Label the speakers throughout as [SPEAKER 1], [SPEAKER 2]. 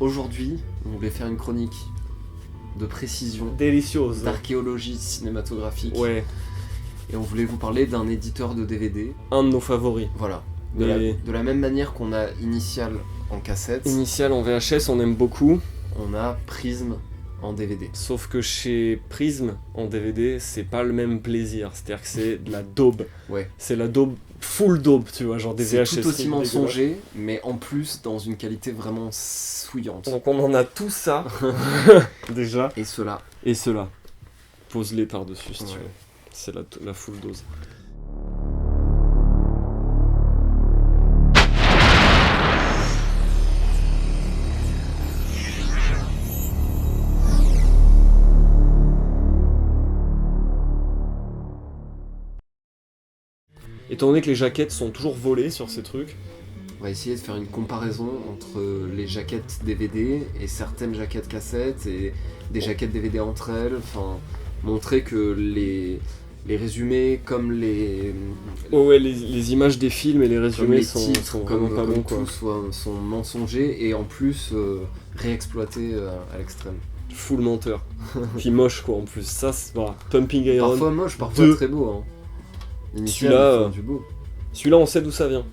[SPEAKER 1] Aujourd'hui, on voulait faire une chronique de précision,
[SPEAKER 2] Délicieuse.
[SPEAKER 1] d'archéologie cinématographique.
[SPEAKER 2] Ouais,
[SPEAKER 1] Et on voulait vous parler d'un éditeur de DVD.
[SPEAKER 2] un de nos favoris.
[SPEAKER 1] Voilà.
[SPEAKER 2] Mais-
[SPEAKER 1] De la même manière qu'on a Initial en cassette,
[SPEAKER 2] Initial en VHS, on aime beaucoup.
[SPEAKER 1] on a Prism en DVD.
[SPEAKER 2] Sauf que chez Prism, en DVD, c'est pas le même plaisir. C'est-à-dire que c'est de la daube.
[SPEAKER 1] Ouais.
[SPEAKER 2] C'est la daube, full daube, tu vois, genre des
[SPEAKER 1] C'est
[SPEAKER 2] VHS.
[SPEAKER 1] tout aussi
[SPEAKER 2] dégueulasses.
[SPEAKER 1] mensonger, mais en plus dans une qualité vraiment souillante.
[SPEAKER 2] Donc on en a tout ça, déjà.
[SPEAKER 1] Et cela.
[SPEAKER 2] Et cela. Pose-les par-dessus, si tu
[SPEAKER 1] Ouais.
[SPEAKER 2] veux. C'est la full dose. Étant donné que les jaquettes sont toujours volées sur ces trucs,
[SPEAKER 1] On va essayer de faire une comparaison entre les jaquettes DVD et certaines jaquettes cassettes et des jaquettes DVD entre elles. Enfin, montrer que les résumés comme les,
[SPEAKER 2] oh ouais, les images des films et les
[SPEAKER 1] comme
[SPEAKER 2] résumés
[SPEAKER 1] les
[SPEAKER 2] sont
[SPEAKER 1] titres,
[SPEAKER 2] vraiment
[SPEAKER 1] comme,
[SPEAKER 2] pas
[SPEAKER 1] comme
[SPEAKER 2] bons, quoi.
[SPEAKER 1] tout sont mensongers et en plus réexploités à l'extrême.
[SPEAKER 2] Full menteur. Puis moche, quoi, en plus. Ça, c'est voilà. Pumping Iron.
[SPEAKER 1] Parfois moche, parfois
[SPEAKER 2] deux.
[SPEAKER 1] très beau. Hein. Initial,
[SPEAKER 2] Celui-là,
[SPEAKER 1] ils font du beau.
[SPEAKER 2] Celui-là, on sait d'où ça vient.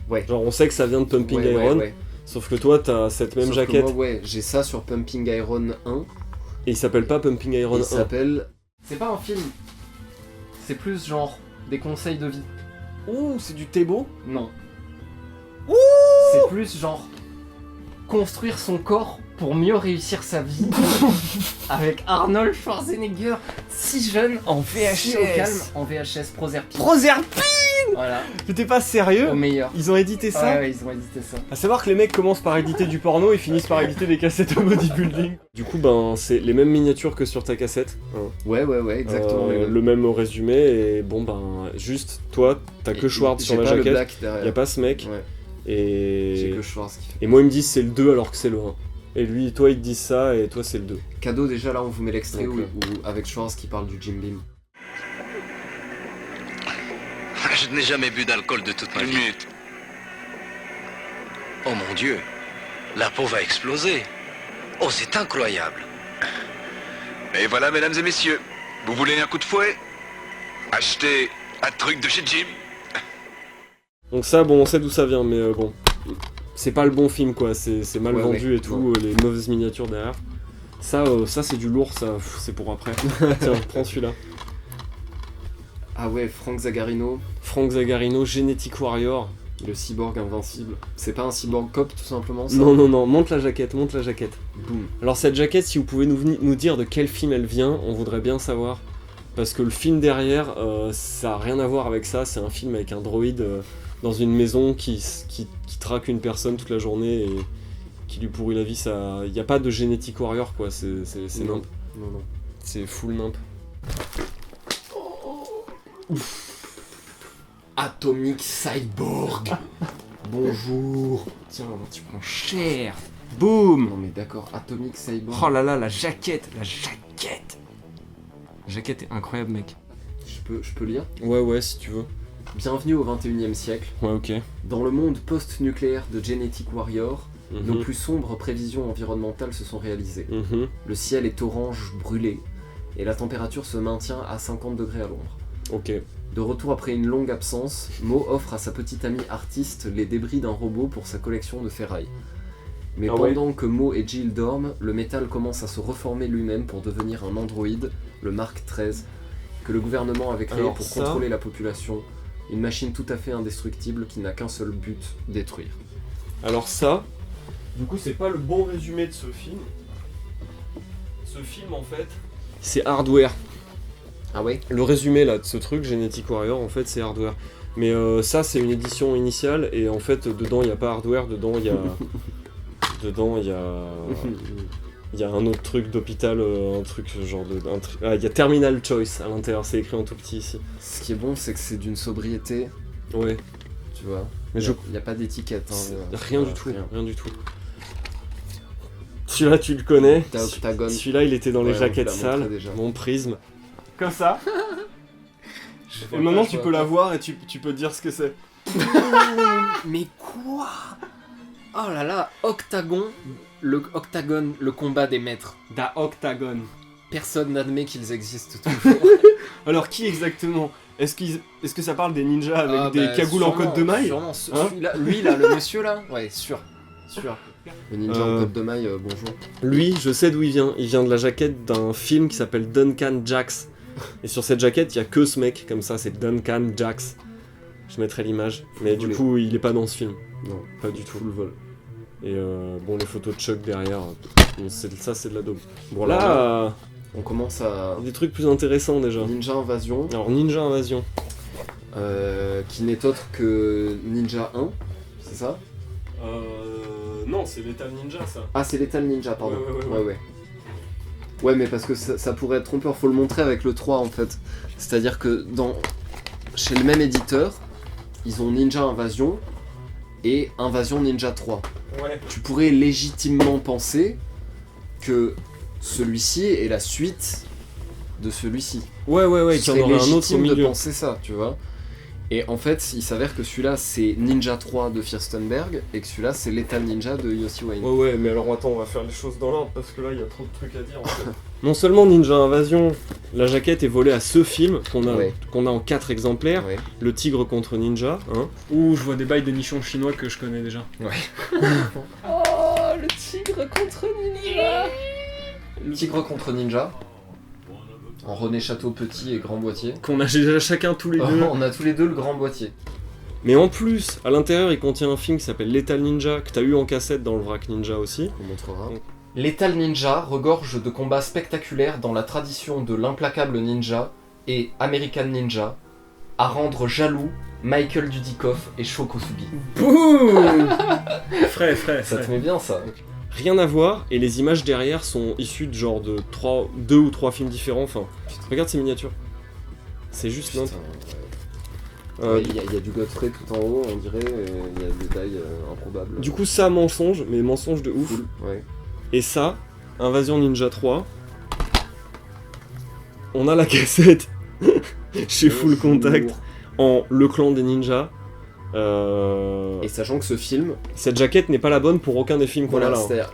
[SPEAKER 1] Ouais.
[SPEAKER 2] Genre, on sait que ça vient de Pumping
[SPEAKER 1] Ouais,
[SPEAKER 2] Iron.
[SPEAKER 1] ouais.
[SPEAKER 2] Sauf que toi, t'as cette même
[SPEAKER 1] Sauf que
[SPEAKER 2] jaquette.
[SPEAKER 1] moi, ouais, j'ai ça sur Pumping Iron 1.
[SPEAKER 2] Et il s'appelle pas Pumping Iron
[SPEAKER 1] Il
[SPEAKER 2] 1.
[SPEAKER 1] s'appelle. C'est pas un film. C'est plus genre des conseils de vie.
[SPEAKER 2] Ouh, c'est du Thébo.
[SPEAKER 1] Non. C'est plus genre construire son corps pour mieux réussir sa vie. Avec Arnold Schwarzenegger, si jeune,
[SPEAKER 2] En
[SPEAKER 1] si au calme, en VHS Proserpine.
[SPEAKER 2] Proserpine.
[SPEAKER 1] Voilà,
[SPEAKER 2] T'es pas sérieux?
[SPEAKER 1] au meilleur.
[SPEAKER 2] Ils ont édité ça?
[SPEAKER 1] Ouais, ils ont édité ça.
[SPEAKER 2] À savoir que les mecs commencent par éditer du porno et finissent par éditer des cassettes de bodybuilding. Du coup, ben, c'est les mêmes miniatures que sur ta cassette. Hein.
[SPEAKER 1] Ouais, exactement. les mêmes.
[SPEAKER 2] Le même résumé, et bon, ben, juste, toi, t'as que
[SPEAKER 1] Et-
[SPEAKER 2] Schwartz sur
[SPEAKER 1] j'ai
[SPEAKER 2] la
[SPEAKER 1] pas le
[SPEAKER 2] jaquette.
[SPEAKER 1] black derrière.
[SPEAKER 2] Y a pas ce mec.
[SPEAKER 1] Ouais, j'ai
[SPEAKER 2] Et...
[SPEAKER 1] que Schwarz qui fait.
[SPEAKER 2] et moi, ils me disent c'est le 2 alors que c'est le 1. Et lui, toi, ils te disent ça, et toi, c'est le 2.
[SPEAKER 1] Cadeau, déjà là, on vous met l'extrait
[SPEAKER 2] Donc,
[SPEAKER 1] où avec Schwarz qui parle du Jim Beam.
[SPEAKER 3] Je n'ai jamais bu d'alcool de toute ma vie. Oh mon Dieu, la peau va exploser. Oh, c'est incroyable.
[SPEAKER 4] Et voilà, mesdames et messieurs, vous voulez un coup de fouet? Achetez un truc de chez Jim.
[SPEAKER 2] Donc ça, bon, on sait d'où ça vient, mais bon, c'est pas le bon film, quoi. C'est mal
[SPEAKER 1] Ouais,
[SPEAKER 2] vendu
[SPEAKER 1] ouais,
[SPEAKER 2] et tout, les mauvaises miniatures derrière. Ça, c'est du lourd, ça, c'est pour après. Tiens, prends celui-là.
[SPEAKER 1] Ah ouais, Frank Zagarino,
[SPEAKER 2] Frank Zagarino, Genetic Warrior.
[SPEAKER 1] le cyborg invincible. C'est pas un cyborg cop tout simplement ça?
[SPEAKER 2] Non, monte la jaquette, monte la jaquette.
[SPEAKER 1] Boum.
[SPEAKER 2] Alors cette jaquette, si vous pouvez nous dire de quel film elle vient, on voudrait bien savoir. Parce que le film derrière, ça a rien à voir avec ça, c'est un film avec un droïde dans une maison qui traque une personne toute la journée et qui lui pourrit la vie. Ça, y a pas de Genetic Warrior, quoi, c'est
[SPEAKER 1] Non.
[SPEAKER 2] nimp.
[SPEAKER 1] Non.
[SPEAKER 2] C'est full nimp.
[SPEAKER 1] Atomic Cyborg. Bonjour.
[SPEAKER 2] Tiens, tu prends cher. Boum.
[SPEAKER 1] Non mais d'accord, Atomic Cyborg.
[SPEAKER 2] Oh là là, la jaquette. La jaquette est incroyable, mec.
[SPEAKER 1] Je peux lire.
[SPEAKER 2] Ouais, si tu veux.
[SPEAKER 1] Bienvenue au 21e siècle.
[SPEAKER 2] Ouais, ok.
[SPEAKER 1] Dans le monde post-nucléaire de Genetic Warrior, nos
[SPEAKER 2] Mhm.
[SPEAKER 1] plus sombres prévisions environnementales se sont réalisées.
[SPEAKER 2] Mhm.
[SPEAKER 1] Le ciel est orange brûlé et la température se maintient à 50 degrés à l'ombre.
[SPEAKER 2] Ok.
[SPEAKER 1] De retour après une longue absence, Mo offre à sa petite amie artiste les débris d'un robot pour sa collection de ferraille. Mais
[SPEAKER 2] Ah ouais.
[SPEAKER 1] pendant que Mo et Jill dorment, le métal commence à se reformer lui-même pour devenir un androïde, le Mark XIII, que le gouvernement avait créé
[SPEAKER 2] Alors
[SPEAKER 1] pour
[SPEAKER 2] ça-
[SPEAKER 1] contrôler la population. Une machine tout à fait indestructible qui n'a qu'un seul but, détruire.
[SPEAKER 2] Alors ça, du coup, c'est pas le bon résumé de ce film. Ce film, en fait, c'est Hardware.
[SPEAKER 1] Ah ouais?
[SPEAKER 2] Le résumé là de ce truc, Genetic Warrior, en fait, c'est Hardware. Mais ça, c'est une édition initiale et en fait, dedans, il y a pas Hardware, dedans, il y a il y a un autre truc d'hôpital, un truc genre de ah, il y a Terminal Choice à l'intérieur, c'est écrit en tout petit ici.
[SPEAKER 1] Ce qui est bon, c'est que c'est d'une sobriété,
[SPEAKER 2] Ouais.
[SPEAKER 1] tu vois.
[SPEAKER 2] Mais
[SPEAKER 1] Il n'y a pas d'étiquette.
[SPEAKER 2] rien du tout, rien du tout. Celui-là, tu le connais.
[SPEAKER 1] T'as Octagon.
[SPEAKER 2] Celui-là, il était dans les
[SPEAKER 1] Ouais, on
[SPEAKER 2] jaquettes
[SPEAKER 1] te l'a montré
[SPEAKER 2] sales.
[SPEAKER 1] déjà.
[SPEAKER 2] Mon prisme. Comme ça. Et maintenant, tu peux la voir et tu peux dire ce que c'est.
[SPEAKER 1] Mais quoi? Oh là là, Octagon le octagone, le combat des maîtres.
[SPEAKER 2] Da Octagon.
[SPEAKER 1] Personne n'admet qu'ils existent toujours.
[SPEAKER 2] Alors qui exactement? Est-ce que ça parle des ninjas avec
[SPEAKER 1] Ah,
[SPEAKER 2] des
[SPEAKER 1] bah,
[SPEAKER 2] cagoules en
[SPEAKER 1] sûrement,
[SPEAKER 2] côte de maille?
[SPEAKER 1] Sûrement,
[SPEAKER 2] Hein
[SPEAKER 1] celui-là, lui là, le monsieur là, ouais, sûr. Le ninja en
[SPEAKER 2] Euh,
[SPEAKER 1] côte de maille, bonjour.
[SPEAKER 2] Lui, je sais d'où il vient. Il vient de la jaquette d'un film qui s'appelle Duncan Jacks. Et sur cette jaquette, il y a que ce mec comme ça, c'est Duncan Jacks. Je mettrai l'image. Mais du
[SPEAKER 1] Volé.
[SPEAKER 2] coup, il est pas dans ce film.
[SPEAKER 1] Non,
[SPEAKER 2] Pas du tout.
[SPEAKER 1] full vol.
[SPEAKER 2] Et bon, les photos de Chuck derrière, bon, ça c'est de la daube. Bon
[SPEAKER 1] Alors
[SPEAKER 2] là,
[SPEAKER 1] On commence à
[SPEAKER 2] des trucs plus intéressants déjà.
[SPEAKER 1] Ninja Invasion,
[SPEAKER 2] Alors Ninja Invasion.
[SPEAKER 1] qui n'est autre que Ninja 1, c'est ça?
[SPEAKER 2] Non, c'est Lethal Ninja ça.
[SPEAKER 1] Ah, c'est Lethal Ninja, pardon.
[SPEAKER 2] Ouais.
[SPEAKER 1] Ouais, mais parce que ça pourrait être trompeur, faut le montrer avec le 3 en fait. C'est-à-dire que chez le même éditeur, ils ont Ninja Invasion et Invasion Ninja 3.
[SPEAKER 2] Ouais.
[SPEAKER 1] Tu pourrais légitimement penser que celui-ci est la suite de celui-ci.
[SPEAKER 2] Ouais,
[SPEAKER 1] Ce
[SPEAKER 2] qu'il y
[SPEAKER 1] serait
[SPEAKER 2] en aurait un autre au
[SPEAKER 1] légitime de
[SPEAKER 2] milieu.
[SPEAKER 1] penser ça, tu vois. Et en fait, il s'avère que celui-là, c'est Ninja 3 de Fierstenberg, et que celui-là, c'est Lethal Ninja de Yossi Wayne.
[SPEAKER 2] Ouais, mais alors attends, on va faire les choses dans l'ordre parce que là, il y a trop de trucs à dire en fait. Non seulement Ninja Invasion, la jaquette est volée à ce film qu'on a,
[SPEAKER 1] Ouais.
[SPEAKER 2] qu'on a en 4 exemplaires,
[SPEAKER 1] Ouais.
[SPEAKER 2] le tigre contre ninja, hein.
[SPEAKER 5] Ouh, je vois des bails de nichons chinois que je connais déjà.
[SPEAKER 1] Oh, le tigre contre Ninja. Le tigre contre Ninja. En René Château petit et grand boîtier.
[SPEAKER 5] Qu'on a déjà chacun tous les deux.
[SPEAKER 1] On a tous les deux le grand boîtier.
[SPEAKER 2] Mais en plus, à l'intérieur, il contient un film qui s'appelle Lethal Ninja, que t'as eu en cassette dans le vrac Ninja aussi.
[SPEAKER 1] On montrera. Lethal Ninja regorge de combats spectaculaires dans la tradition de l'implacable ninja et American Ninja, à rendre jaloux Michael Dudikoff et Sho Kosugi.
[SPEAKER 5] Boum Frais.
[SPEAKER 1] Ça te met bien ça.
[SPEAKER 2] Rien à voir, et les images derrière sont issues de genre de 2 ou 3 films différents, enfin, regarde ces miniatures. C'est juste
[SPEAKER 1] Putain,
[SPEAKER 2] n'importe-
[SPEAKER 1] ouais. Il y a du Godfrey tout en haut, on dirait, et il y a des tailles improbables.
[SPEAKER 2] Du coup, ça, mensonge, mais mensonge de ouf.
[SPEAKER 1] Cool, ouais.
[SPEAKER 2] Et ça, Invasion Ninja 3. On a la cassette chez Full Contact en Le Clan des Ninjas.
[SPEAKER 1] Et sachant que ce film,
[SPEAKER 2] Cette jaquette n'est pas la bonne pour aucun des films qu'on a là. Hein.
[SPEAKER 1] c'est-à-dire,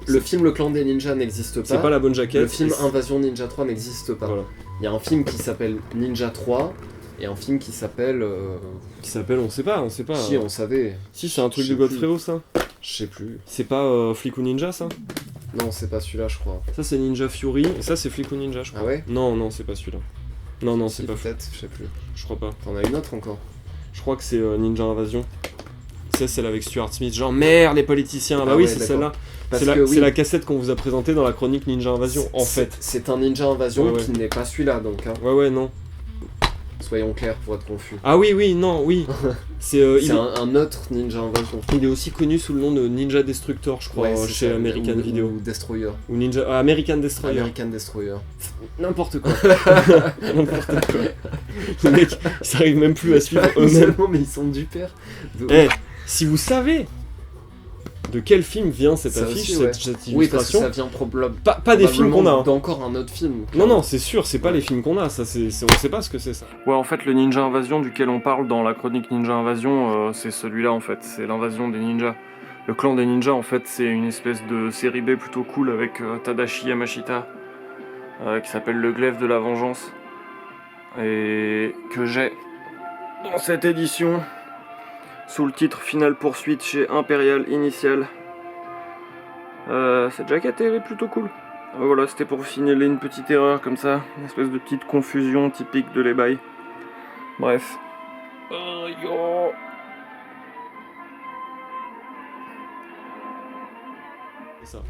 [SPEAKER 1] le film Le Clan des Ninjas n'existe pas.
[SPEAKER 2] C'est pas la bonne jaquette.
[SPEAKER 1] Le film
[SPEAKER 2] et c'est-
[SPEAKER 1] Invasion Ninja 3 n'existe pas.
[SPEAKER 2] Voilà.
[SPEAKER 1] Il y a un film qui s'appelle Ninja 3 et un film qui s'appelle.
[SPEAKER 2] Qui s'appelle, on sait pas.
[SPEAKER 1] Si, on savait.
[SPEAKER 2] Si, c'est un truc
[SPEAKER 1] Je
[SPEAKER 2] de
[SPEAKER 1] sais
[SPEAKER 2] Godfrey, ça.
[SPEAKER 1] Je sais plus.
[SPEAKER 2] C'est pas Flick ou Ninja, ça.
[SPEAKER 1] Non, c'est pas celui-là, je crois.
[SPEAKER 2] Ça, c'est Ninja Fury. Et ça, c'est Flick ou Ninja, je crois.
[SPEAKER 1] Ah ouais?
[SPEAKER 2] Non, c'est pas celui-là. Non,
[SPEAKER 1] Si,
[SPEAKER 2] c'est pas.
[SPEAKER 1] peut-être, je sais plus.
[SPEAKER 2] Je crois pas.
[SPEAKER 1] T'en as une autre encore?
[SPEAKER 2] Je crois que c'est Ninja Invasion. C'est celle avec Stuart Smith. Genre, merde, les politiciens. Ah bah
[SPEAKER 1] Ah
[SPEAKER 2] oui,
[SPEAKER 1] ouais,
[SPEAKER 2] c'est
[SPEAKER 1] d'accord.
[SPEAKER 2] celle-là.
[SPEAKER 1] Parce
[SPEAKER 2] C'est la,
[SPEAKER 1] que
[SPEAKER 2] c'est
[SPEAKER 1] oui,
[SPEAKER 2] la cassette qu'on vous a présentée dans la chronique Ninja Invasion, en fait.
[SPEAKER 1] C'est un Ninja Invasion
[SPEAKER 2] Ouais.
[SPEAKER 1] qui n'est pas celui-là, donc. Hein.
[SPEAKER 2] Ouais, non.
[SPEAKER 1] Soyons clairs pour être confus.
[SPEAKER 2] Ah oui, oui. C'est
[SPEAKER 1] C'est un autre Ninja Invasion.
[SPEAKER 2] il est aussi connu sous le nom de Ninja Destructor, je crois,
[SPEAKER 1] c'est
[SPEAKER 2] chez
[SPEAKER 1] ça,
[SPEAKER 2] American
[SPEAKER 1] ou
[SPEAKER 2] Video.
[SPEAKER 1] Ou Destroyer.
[SPEAKER 2] Ou Ninja... American Destroyer.
[SPEAKER 1] American Destroyer.
[SPEAKER 2] N'importe quoi. N'importe quoi. Les mecs, ils s'arrivent même plus à suivre eux-mêmes.
[SPEAKER 1] Seulement, mais ils sont du père. De
[SPEAKER 2] Eh, si vous savez de quel film vient cette
[SPEAKER 1] Ça
[SPEAKER 2] affiche,
[SPEAKER 1] aussi, ouais.
[SPEAKER 2] cette
[SPEAKER 1] Oui, parce que
[SPEAKER 2] illustration,
[SPEAKER 1] ça vient
[SPEAKER 2] pas des films qu'on a. hein.
[SPEAKER 1] D'encore un autre film.
[SPEAKER 2] Non, c'est sûr, c'est pas
[SPEAKER 1] Ouais.
[SPEAKER 2] les films qu'on a, ça, on sait pas ce que c'est ça. Ouais, en fait, le Ninja Invasion duquel on parle dans la chronique Ninja Invasion, c'est celui-là en fait, c'est l'invasion des ninjas. Le clan des ninjas, en fait, c'est une espèce de série B plutôt cool avec Tadashi Yamashita, qui s'appelle Le Glaive de la Vengeance, et que j'ai dans cette édition, sous le titre Finale Poursuite chez Imperial Initial. Cette jaquette elle est plutôt cool. Voilà, c'était pour signaler une petite erreur comme ça, une espèce de petite confusion typique de l'eBay. Bref.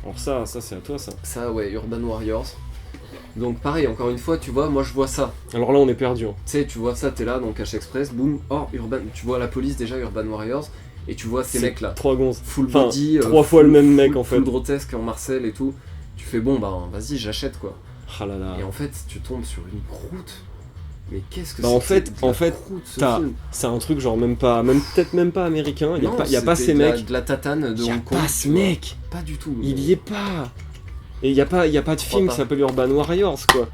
[SPEAKER 2] Alors ça c'est à toi ça.
[SPEAKER 1] Ça, ouais, Urban Warriors. Donc pareil, encore une fois, tu vois, moi je vois ça.
[SPEAKER 2] Alors là on est perdu. Hein.
[SPEAKER 1] Tu sais, tu vois ça, t'es là, donc H-Express, boum, oh, Urban, tu vois la police déjà, Urban Warriors, et tu vois ces
[SPEAKER 2] C'est
[SPEAKER 1] mecs là,
[SPEAKER 2] 3 gonzes.
[SPEAKER 1] full
[SPEAKER 2] Enfin,
[SPEAKER 1] body,
[SPEAKER 2] 3 fois le même mec, en fait.
[SPEAKER 1] full grotesque en Marcel et tout. Tu fais bon, bah vas-y, j'achète quoi.
[SPEAKER 2] Ah là là.
[SPEAKER 1] Et en fait, tu tombes sur une croûte. Mais qu'est-ce que
[SPEAKER 2] Bah,
[SPEAKER 1] c'est
[SPEAKER 2] en
[SPEAKER 1] que
[SPEAKER 2] fait-
[SPEAKER 1] de la
[SPEAKER 2] en fait,
[SPEAKER 1] croûte, ce
[SPEAKER 2] t'as-
[SPEAKER 1] film.
[SPEAKER 2] C'est un truc genre peut-être même pas américain. Il y a
[SPEAKER 1] Non,
[SPEAKER 2] pas, y a pas
[SPEAKER 1] c'était
[SPEAKER 2] ces mecs.
[SPEAKER 1] de la tatane de
[SPEAKER 2] Il y a
[SPEAKER 1] Hong Kong.
[SPEAKER 2] pas ce
[SPEAKER 1] tu vois.
[SPEAKER 2] mec.
[SPEAKER 1] Pas du tout.
[SPEAKER 2] Il y est pas. Et il y a pas de film
[SPEAKER 1] pas.
[SPEAKER 2] qui s'appelle Urban Warriors quoi.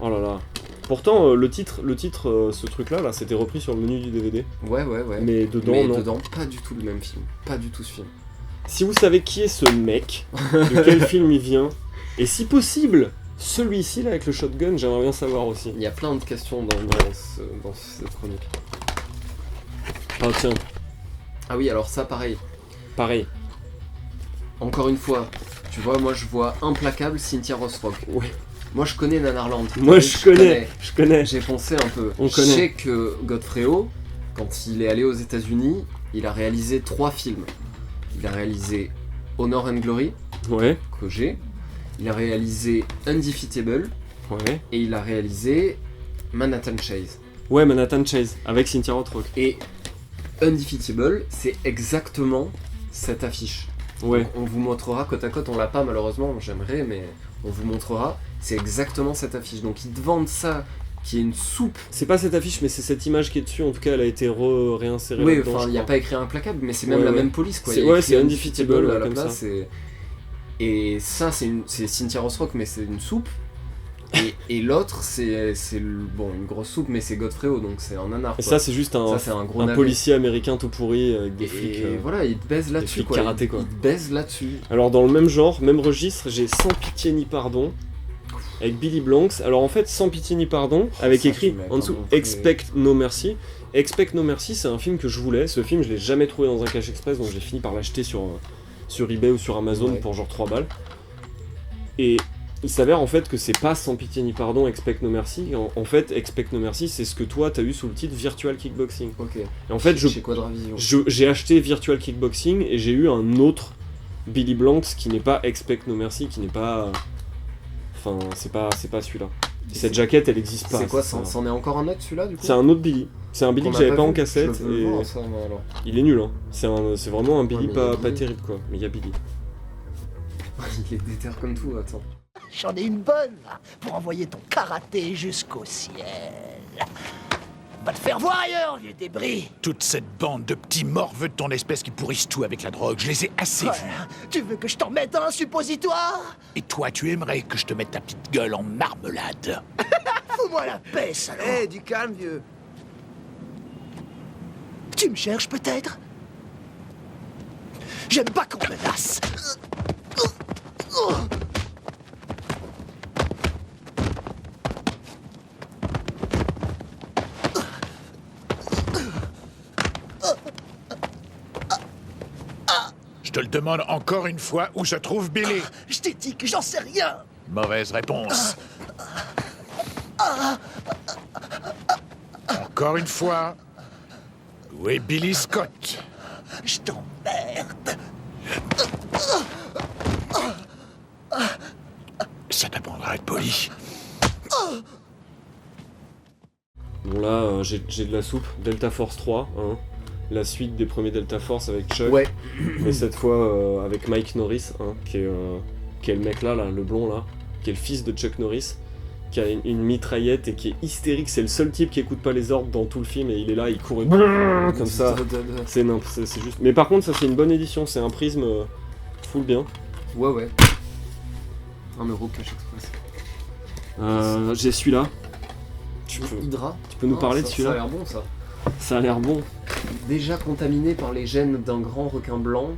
[SPEAKER 2] Oh là là. Pourtant le titre, ce truc là, c'était repris sur le menu du DVD.
[SPEAKER 1] Ouais.
[SPEAKER 2] Mais dedans
[SPEAKER 1] Mais
[SPEAKER 2] non.
[SPEAKER 1] dedans, pas du tout le même film. Pas du tout ce film.
[SPEAKER 2] Si vous savez qui est ce mec, de quel film il vient, et si possible, celui-ci là avec le shotgun, j'aimerais bien savoir aussi.
[SPEAKER 1] Il y a plein de questions dans cette chronique.
[SPEAKER 2] Ah tiens,
[SPEAKER 1] Ah oui, alors ça, pareil.
[SPEAKER 2] pareil.
[SPEAKER 1] Encore une fois, tu vois, moi je vois Implacable, Cynthia Rothrock.
[SPEAKER 2] Ouais.
[SPEAKER 1] Moi je connais Nanarland.
[SPEAKER 2] Moi je connais.
[SPEAKER 1] J'ai pensé un peu.
[SPEAKER 2] On
[SPEAKER 1] Je
[SPEAKER 2] connaît.
[SPEAKER 1] sais que Godfredo, quand il est allé aux États-Unis, il a réalisé 3 films. Il a réalisé Honor and Glory,
[SPEAKER 2] Ouais,
[SPEAKER 1] que j'ai. Il a réalisé Undefeatable
[SPEAKER 2] ouais.
[SPEAKER 1] et il a réalisé Manhattan Chase.
[SPEAKER 2] Ouais, Manhattan Chase, avec Cynthia Rothrock.
[SPEAKER 1] Et Undefeatable, c'est exactement cette affiche.
[SPEAKER 2] Ouais.
[SPEAKER 1] On vous montrera côte à côte, on l'a pas malheureusement, j'aimerais, mais on vous montrera. C'est exactement cette affiche. Donc ils te vendent ça, qui est une soupe.
[SPEAKER 2] C'est pas cette affiche, mais c'est cette image qui est dessus. En tout cas, elle a été réinsérée.
[SPEAKER 1] Oui,
[SPEAKER 2] là-dedans,
[SPEAKER 1] enfin,
[SPEAKER 2] je
[SPEAKER 1] il n'y a
[SPEAKER 2] crois.
[SPEAKER 1] pas écrit Implacable, mais c'est même
[SPEAKER 2] Ouais,
[SPEAKER 1] la
[SPEAKER 2] ouais.
[SPEAKER 1] même police, quoi.
[SPEAKER 2] C'est-
[SPEAKER 1] Il y a
[SPEAKER 2] ouais,
[SPEAKER 1] écrit
[SPEAKER 2] c'est
[SPEAKER 1] Undefeatable
[SPEAKER 2] Undefeatable,
[SPEAKER 1] à la
[SPEAKER 2] comme
[SPEAKER 1] place.
[SPEAKER 2] ça.
[SPEAKER 1] Et ça, c'est Cynthia Rothrock, mais c'est une soupe. Et l'autre, bon, une grosse soupe, mais c'est Godfredo, donc c'est un nanar.
[SPEAKER 2] Et
[SPEAKER 1] quoi.
[SPEAKER 2] ça, c'est juste
[SPEAKER 1] Ça, c'est un gros
[SPEAKER 2] un
[SPEAKER 1] navet.
[SPEAKER 2] policier américain tout pourri avec des
[SPEAKER 1] Et
[SPEAKER 2] flics.
[SPEAKER 1] voilà, il te baise là-dessus,
[SPEAKER 2] flics
[SPEAKER 1] quoi.
[SPEAKER 2] karaté, quoi.
[SPEAKER 1] Il te baise là-dessus.
[SPEAKER 2] Alors, dans le même genre, même registre, j'ai Sans pitié ni pardon avec Billy Blanks. Alors, en fait, Sans pitié ni pardon, avec
[SPEAKER 1] ça,
[SPEAKER 2] écrit
[SPEAKER 1] tu m'avais
[SPEAKER 2] en
[SPEAKER 1] pas
[SPEAKER 2] dessous
[SPEAKER 1] montré.
[SPEAKER 2] Expect No Mercy. Expect No Mercy, c'est un film que je voulais. Ce film, je l'ai jamais trouvé dans un cache express, donc j'ai fini par l'acheter sur eBay ou sur Amazon
[SPEAKER 1] Ouais.
[SPEAKER 2] pour genre 3 balles. Et il s'avère en fait que c'est pas Sans pitié ni pardon, Expect No Mercy. En fait, Expect No Mercy, c'est ce que toi t'as eu sous le titre Virtual Kickboxing.
[SPEAKER 1] Ok.
[SPEAKER 2] Et en fait,
[SPEAKER 1] Chez Quadravision.
[SPEAKER 2] j'ai acheté Virtual Kickboxing et j'ai eu un autre Billy Blanks qui n'est pas Expect No Mercy, qui n'est pas. Enfin, c'est pas celui-là. Et cette jaquette, elle existe pas.
[SPEAKER 1] C'est quoi,
[SPEAKER 2] ça.
[SPEAKER 1] c'en est encore un autre celui-là du coup?
[SPEAKER 2] C'est un autre Billy. C'est un Billy
[SPEAKER 1] Qu'on
[SPEAKER 2] que
[SPEAKER 1] a
[SPEAKER 2] j'avais
[SPEAKER 1] pas
[SPEAKER 2] pas en
[SPEAKER 1] vu.
[SPEAKER 2] cassette
[SPEAKER 1] Je veux
[SPEAKER 2] et
[SPEAKER 1] voir ça, moi, alors.
[SPEAKER 2] il est nul. Hein. C'est vraiment un Billy
[SPEAKER 1] mais il y a
[SPEAKER 2] pas
[SPEAKER 1] Billy.
[SPEAKER 2] terrible quoi. Mais il y a Billy.
[SPEAKER 1] Il est déter comme tout, attends.
[SPEAKER 6] J'en ai une bonne, là, pour envoyer ton karaté jusqu'au ciel. Va te faire voir ailleurs, vieux débris.
[SPEAKER 7] Toute cette bande de petits morveux de ton espèce qui pourrissent tout avec la drogue, je les ai assez
[SPEAKER 6] Ouais,
[SPEAKER 7] vus.
[SPEAKER 6] tu veux que je t'en mette dans un suppositoire?
[SPEAKER 7] Et toi, tu aimerais que je te mette ta petite gueule en marmelade.
[SPEAKER 6] Fous-moi la paix, salaud.
[SPEAKER 8] Eh, du calme, vieux.
[SPEAKER 6] Tu me cherches peut-être? J'aime pas qu'on me menace.
[SPEAKER 7] Je te le demande encore une fois où se trouve Billy.
[SPEAKER 6] Je t'ai dit que j'en sais rien.
[SPEAKER 7] Mauvaise réponse. Encore une fois, où est Billy Scott?
[SPEAKER 6] Je t'emmerde.
[SPEAKER 7] Ça t'apprendra à être poli.
[SPEAKER 2] Bon là, j'ai de la soupe. Delta Force 3, hein. La suite des premiers Delta Force avec Chuck.
[SPEAKER 1] Ouais.
[SPEAKER 2] Mais cette fois avec Mike Norris, hein, qui est le mec là, le blond là, qui est le fils de Chuck Norris, qui a une mitraillette et qui est hystérique. C'est le seul type qui écoute pas les ordres dans tout le film et il est là, il court et comme ça. C'est juste. Mais par contre, ça c'est une bonne édition, c'est un prisme full bien.
[SPEAKER 1] Ouais, ouais. 1 euro cash express.
[SPEAKER 2] J'ai celui-là. Tu
[SPEAKER 1] Hydra.
[SPEAKER 2] peux nous parler de
[SPEAKER 1] Ça a
[SPEAKER 2] celui-là?
[SPEAKER 1] l'air bon ça.
[SPEAKER 2] Ça a l'air bon.
[SPEAKER 1] Déjà contaminé par les gènes d'un grand requin blanc,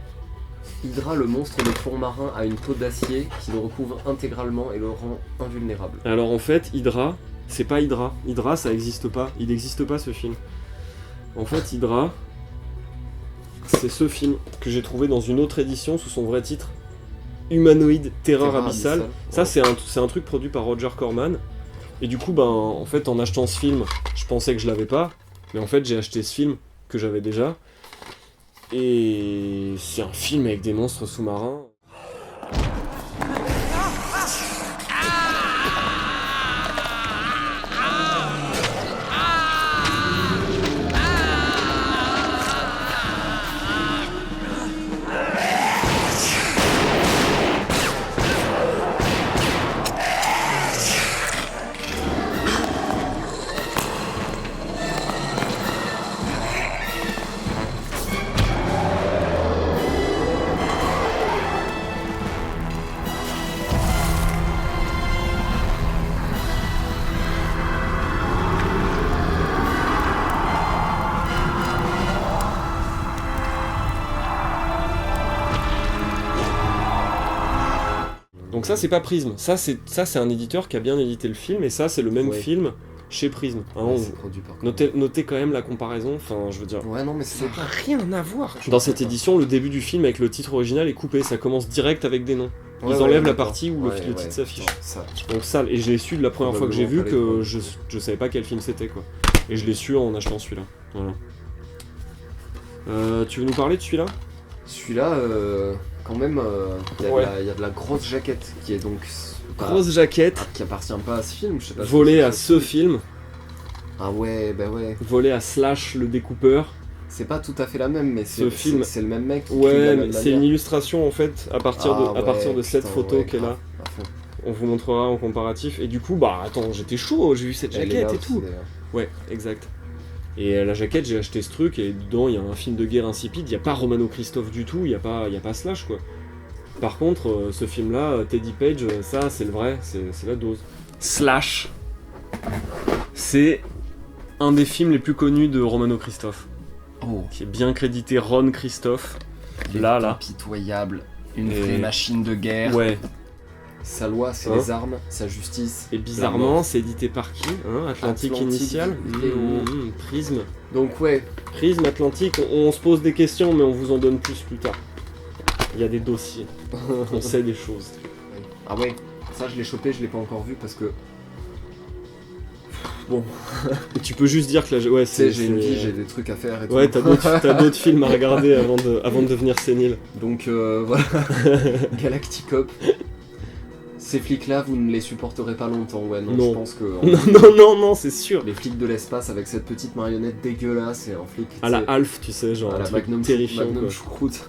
[SPEAKER 1] Hydra, le monstre de fond marin, a une peau d'acier qui le recouvre intégralement et le rend invulnérable.
[SPEAKER 2] Alors en fait, Hydra, c'est pas Hydra. Hydra, ça existe pas. Il existe pas ce film. En fait, Hydra, c'est ce film que j'ai trouvé dans une autre édition sous son vrai titre, Humanoid Terror
[SPEAKER 1] Terror
[SPEAKER 2] Abyssal.
[SPEAKER 1] Abyssal,
[SPEAKER 2] Ça,
[SPEAKER 1] ouais.
[SPEAKER 2] c'est un truc produit par Roger Corman. Et du coup, ben, en fait, en achetant ce film, je pensais que je l'avais pas. Mais en fait, j'ai acheté ce film que j'avais déjà. Et c'est un film avec des monstres sous-marins. Donc ça, c'est pas Prism. Ça, c'est un éditeur qui a bien édité le film, et ça, c'est le même
[SPEAKER 1] Ouais.
[SPEAKER 2] film chez Prism. Hein,
[SPEAKER 1] Ouais,
[SPEAKER 2] on-
[SPEAKER 1] c'est produit par
[SPEAKER 2] notez quand même la comparaison, enfin, je veux dire...
[SPEAKER 1] Ouais, non, mais c'est
[SPEAKER 2] Ça n'a rien à voir.
[SPEAKER 1] Je
[SPEAKER 2] Dans
[SPEAKER 1] sais
[SPEAKER 2] cette
[SPEAKER 1] pas.
[SPEAKER 2] édition, le début du film avec le titre original est coupé, ça commence direct avec des noms. Ils
[SPEAKER 1] Ouais,
[SPEAKER 2] enlèvent la
[SPEAKER 1] d'accord.
[SPEAKER 2] partie où le titre s'affiche.
[SPEAKER 1] non, ça.
[SPEAKER 2] Donc ça, et je l'ai su de la première fois que j'ai vu
[SPEAKER 1] Probablement
[SPEAKER 2] que
[SPEAKER 1] pas les
[SPEAKER 2] je savais pas quel film c'était quoi. Et je l'ai su en achetant celui-là. Voilà. Tu veux nous parler de celui-là?
[SPEAKER 1] Celui-là, quand même, il
[SPEAKER 2] Ouais.
[SPEAKER 1] y a de la grosse jaquette qui est donc.
[SPEAKER 2] Grosse jaquette,
[SPEAKER 1] Qui appartient pas à ce film, je sais pas.
[SPEAKER 2] volée à
[SPEAKER 1] ce
[SPEAKER 2] ce film,
[SPEAKER 1] Ah ouais, bah ouais.
[SPEAKER 2] volée à Slash le découpeur.
[SPEAKER 1] C'est pas tout à fait la même, mais
[SPEAKER 2] Ce film-
[SPEAKER 1] c'est le même mec. qui écrit de
[SPEAKER 2] Ouais,
[SPEAKER 1] la
[SPEAKER 2] mais
[SPEAKER 1] même
[SPEAKER 2] c'est
[SPEAKER 1] manière.
[SPEAKER 2] une illustration en fait à partir de cette
[SPEAKER 1] putain,
[SPEAKER 2] photo
[SPEAKER 1] ouais,
[SPEAKER 2] qui est là.
[SPEAKER 1] grave, à fond.
[SPEAKER 2] On vous montrera en comparatif. Et du coup, bah attends, j'étais chaud, j'ai vu cette
[SPEAKER 1] Elle est
[SPEAKER 2] jaquette
[SPEAKER 1] là
[SPEAKER 2] et
[SPEAKER 1] aussi,
[SPEAKER 2] tout.
[SPEAKER 1] d'ailleurs.
[SPEAKER 2] Ouais, exact. Et la jaquette, j'ai acheté ce truc et dedans il y a un film de guerre insipide, il n'y a pas Romano Christophe du tout, il n'y a pas Slash quoi. Par contre, ce film-là, Teddy Page, ça c'est le vrai, c'est la dose. Slash, c'est un des films les plus connus de Romano Christophe,
[SPEAKER 1] Oh,
[SPEAKER 2] qui est bien crédité Ron Christophe.
[SPEAKER 1] il est
[SPEAKER 2] Là.
[SPEAKER 1] impitoyable. Une
[SPEAKER 2] Et-
[SPEAKER 1] vraie machine de guerre.
[SPEAKER 2] Ouais,
[SPEAKER 1] Sa loi, c'est
[SPEAKER 2] Hein
[SPEAKER 1] les armes, sa justice.
[SPEAKER 2] et bizarrement, c'est édité par qui hein, Atlantique
[SPEAKER 1] Atlantique
[SPEAKER 2] Initial
[SPEAKER 1] Vidéo.
[SPEAKER 2] Prism.
[SPEAKER 1] Donc ouais,
[SPEAKER 2] Prism Atlantique, on se pose des questions, mais on vous en donne plus tard. Il y a des dossiers, on sait des choses.
[SPEAKER 1] ah ouais, ça je l'ai chopé, je l'ai pas encore vu parce que. Bon,
[SPEAKER 2] Et tu peux juste dire que la... Ouais,
[SPEAKER 1] tu sais, j'ai une vie, j'ai des trucs à faire et tout.
[SPEAKER 2] Ouais, t'as d'autres films à regarder avant de devenir sénile.
[SPEAKER 1] Donc voilà, Galacticop. Ces flics-là, vous ne les supporterez pas longtemps, ouais, non,
[SPEAKER 2] Non.
[SPEAKER 1] je pense que...
[SPEAKER 2] Non, c'est sûr.
[SPEAKER 1] Les flics de l'espace avec cette petite marionnette dégueulasse et un flic...
[SPEAKER 2] À la
[SPEAKER 1] tu sais,
[SPEAKER 2] Alf, tu sais, genre
[SPEAKER 1] à
[SPEAKER 2] un
[SPEAKER 1] la
[SPEAKER 2] truc
[SPEAKER 1] Magnum,
[SPEAKER 2] terrifiant.
[SPEAKER 1] Magnum
[SPEAKER 2] Quoi.
[SPEAKER 1] choucroute.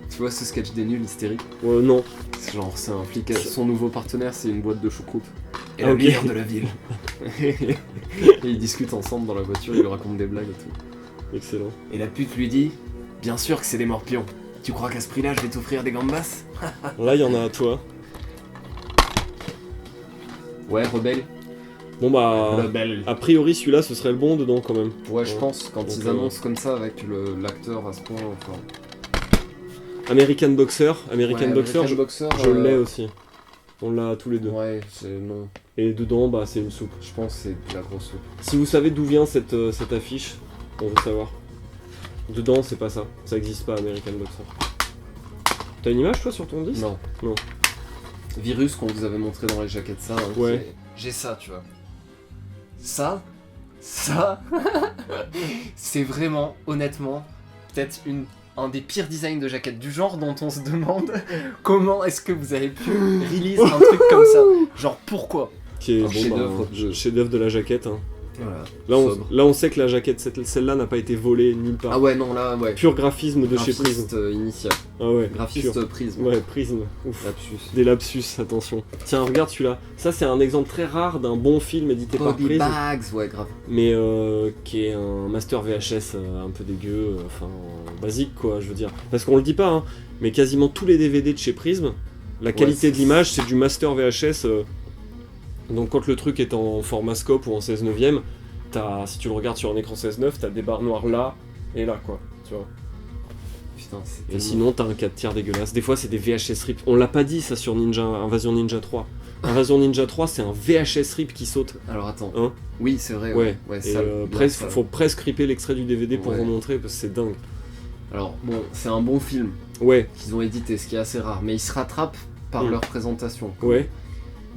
[SPEAKER 1] Tu vois ce sketch des nuls hystériques?
[SPEAKER 2] Non.
[SPEAKER 1] C'est genre, c'est un flic, son nouveau partenaire, c'est une boîte de choucroute. Et
[SPEAKER 2] Ah,
[SPEAKER 1] la
[SPEAKER 2] ok.
[SPEAKER 1] lumière de la ville. Et ils discutent ensemble dans la voiture, ils lui racontent des blagues et tout.
[SPEAKER 2] Excellent.
[SPEAKER 1] Et la pute lui dit, bien sûr que c'est des morpions. Tu crois qu'à ce prix-là, je vais t'offrir des gambas?
[SPEAKER 2] Là, il y en a à toi.
[SPEAKER 1] Ouais, rebelle.
[SPEAKER 2] Bon bah...
[SPEAKER 1] Rebelle.
[SPEAKER 2] A priori, celui-là, ce serait le bon dedans quand même.
[SPEAKER 1] Ouais, je
[SPEAKER 2] Ouais.
[SPEAKER 1] pense, quand
[SPEAKER 2] Donc,
[SPEAKER 1] ils annoncent comme ça avec l'acteur à ce point, enfin...
[SPEAKER 2] American Boxer. American
[SPEAKER 1] Ouais,
[SPEAKER 2] Boxer,
[SPEAKER 1] American Boxer,
[SPEAKER 2] je l'ai aussi. On l'a tous les deux.
[SPEAKER 1] Ouais, non.
[SPEAKER 2] Et dedans, bah, c'est une soupe.
[SPEAKER 1] Je pense que c'est de la grosse soupe.
[SPEAKER 2] Si vous savez d'où vient cette affiche, on veut savoir. Dedans, c'est pas ça. Ça existe pas, American Boxer. T'as une image, toi, sur ton disque?
[SPEAKER 1] Non.
[SPEAKER 2] Non.
[SPEAKER 1] Virus qu'on vous avait montré dans les jaquettes, ça. Hein,
[SPEAKER 2] Ouais.
[SPEAKER 1] J'ai ça, tu vois. Ça, c'est vraiment, honnêtement, peut-être un des pires designs de jaquettes du genre dont on se demande comment est-ce que vous avez pu release un truc comme ça. Genre pourquoi?
[SPEAKER 2] Qui est
[SPEAKER 1] Un chef-d'œuvre de-
[SPEAKER 2] chef-d'œuvre de la jaquette. Hein.
[SPEAKER 1] Voilà.
[SPEAKER 2] Là, on sait que la jaquette, celle-là, n'a pas été volée nulle part.
[SPEAKER 1] Ah ouais, non, là, ouais.
[SPEAKER 2] Pur graphisme de chez Prism.
[SPEAKER 1] Graphiste initial.
[SPEAKER 2] Ah ouais,
[SPEAKER 1] Graphiste
[SPEAKER 2] pur.
[SPEAKER 1] Prism.
[SPEAKER 2] Ouais, Prism. Ouf.
[SPEAKER 1] Lapsus.
[SPEAKER 2] Des lapsus, attention. Tiens, regarde celui-là. Ça, c'est un exemple très rare d'un bon film édité par
[SPEAKER 1] Bobby
[SPEAKER 2] Prism,
[SPEAKER 1] Bags, ouais, grave.
[SPEAKER 2] mais qui est un master VHS un peu dégueu, enfin basique quoi, je veux dire. Parce qu'on le dit pas, hein, mais quasiment tous les DVD de chez Prism, la qualité
[SPEAKER 1] c'est-
[SPEAKER 2] de l'image, c'est du master VHS. Donc quand le truc est en format scope ou en 16 neuvième, si tu le regardes sur un écran 16:9, t'as des barres noires là et là quoi, tu vois.
[SPEAKER 1] Putain, c'est
[SPEAKER 2] Et
[SPEAKER 1] tellement-
[SPEAKER 2] sinon, t'as un 4 tiers dégueulasse. Des fois, c'est des VHS rip. On l'a pas dit ça sur Invasion Ninja 3. Invasion Ninja 3, c'est un VHS rip qui saute.
[SPEAKER 1] Alors attends.
[SPEAKER 2] Hein
[SPEAKER 1] Oui, c'est vrai.
[SPEAKER 2] Ouais.
[SPEAKER 1] Ouais,
[SPEAKER 2] Et
[SPEAKER 1] ça, bien,
[SPEAKER 2] presque,
[SPEAKER 1] ça.
[SPEAKER 2] faut presque ripper l'extrait du DVD pour
[SPEAKER 1] Ouais.
[SPEAKER 2] vous montrer parce que c'est dingue.
[SPEAKER 1] Alors, bon, c'est un bon film
[SPEAKER 2] Ouais,
[SPEAKER 1] qu'ils ont édité, ce qui est assez rare, mais ils se rattrapent par
[SPEAKER 2] Mm.
[SPEAKER 1] leur présentation.
[SPEAKER 2] ouais.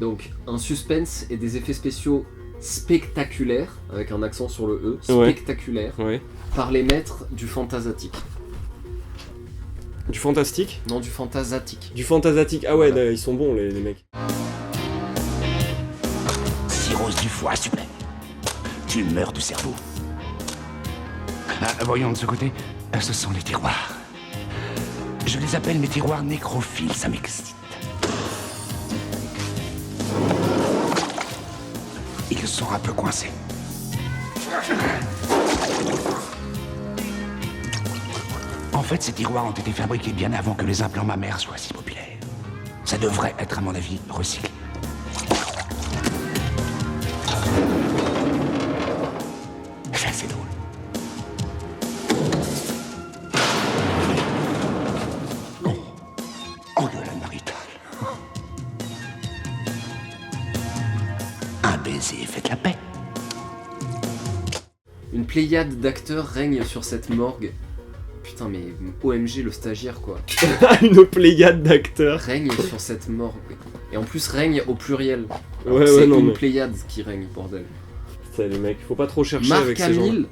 [SPEAKER 1] Donc, un suspense et des effets spéciaux spectaculaires, avec un accent sur le E,
[SPEAKER 2] Ouais.
[SPEAKER 1] spectaculaires,
[SPEAKER 2] Ouais.
[SPEAKER 1] par les maîtres du fantasatique.
[SPEAKER 2] Du fantastique.
[SPEAKER 1] Non, du fantasatique.
[SPEAKER 2] Du fantasatique. Ah ouais,
[SPEAKER 1] Voilà.
[SPEAKER 2] ils sont bons les mecs.
[SPEAKER 7] Cirrhose du foie, super. Tumeur du cerveau. Ah, voyons de ce côté. Ce sont les tiroirs. Je les appelle mes tiroirs nécrophiles, ça m'excite. Ils sont un peu coincés. En fait, ces tiroirs ont été fabriqués bien avant que les implants mammaires soient si populaires. Ça devrait être, à mon avis, recyclé. C'est assez drôle. Engueulade maritale. baiser, faites la paix.
[SPEAKER 1] Une pléiade d'acteurs règne sur cette morgue. Putain, mais OMG le stagiaire quoi.
[SPEAKER 2] Une pléiade d'acteurs.
[SPEAKER 1] Règne sur cette morgue. Et en plus règne au pluriel. Alors
[SPEAKER 2] Ouais,
[SPEAKER 1] que
[SPEAKER 2] ouais,
[SPEAKER 1] c'est
[SPEAKER 2] non,
[SPEAKER 1] une
[SPEAKER 2] mais-
[SPEAKER 1] pléiade qui règne, bordel.
[SPEAKER 2] Ça, les mecs, faut pas trop chercher
[SPEAKER 1] Marc
[SPEAKER 2] avec ces gens.
[SPEAKER 1] Hamill.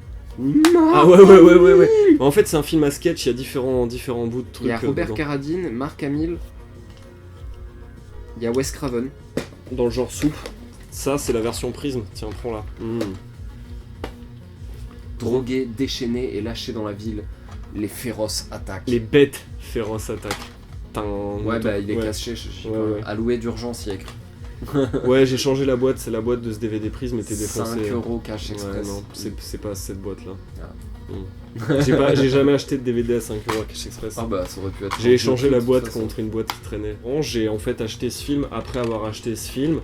[SPEAKER 2] Ah ouais. En fait, c'est un film à sketch, il y a différents bouts de trucs.
[SPEAKER 1] Il y a Robert
[SPEAKER 2] dedans.
[SPEAKER 1] Carradine, Marc Hamill. Il y a Wes Craven.
[SPEAKER 2] Dans le genre soupe. Ça, c'est la version Prism. Tiens, prends-la.
[SPEAKER 1] Drogué, déchaîné et lâché dans la ville. Les féroces attaquent.
[SPEAKER 2] Les bêtes féroces attaquent.
[SPEAKER 1] Ouais, bah il est
[SPEAKER 2] ouais.
[SPEAKER 1] caché, je sais
[SPEAKER 2] Ouais,
[SPEAKER 1] pas.
[SPEAKER 2] ouais.
[SPEAKER 1] Alloué d'urgence, il y a écrit.
[SPEAKER 2] Ouais, j'ai changé la boîte, c'est la boîte de ce DVD Prism était
[SPEAKER 1] 5
[SPEAKER 2] défoncée.
[SPEAKER 1] € cash
[SPEAKER 2] Ouais,
[SPEAKER 1] express.
[SPEAKER 2] non, c'est pas cette boîte-là.
[SPEAKER 1] Ah.
[SPEAKER 2] J'ai jamais acheté de DVD à 5€ à Cash Express.
[SPEAKER 1] Ah bah ça aurait pu être.
[SPEAKER 2] J'ai échangé la
[SPEAKER 1] de toute
[SPEAKER 2] boîte
[SPEAKER 1] façon.
[SPEAKER 2] contre une boîte qui traînait. Bon, j'ai en fait acheté ce film après avoir acheté ce film.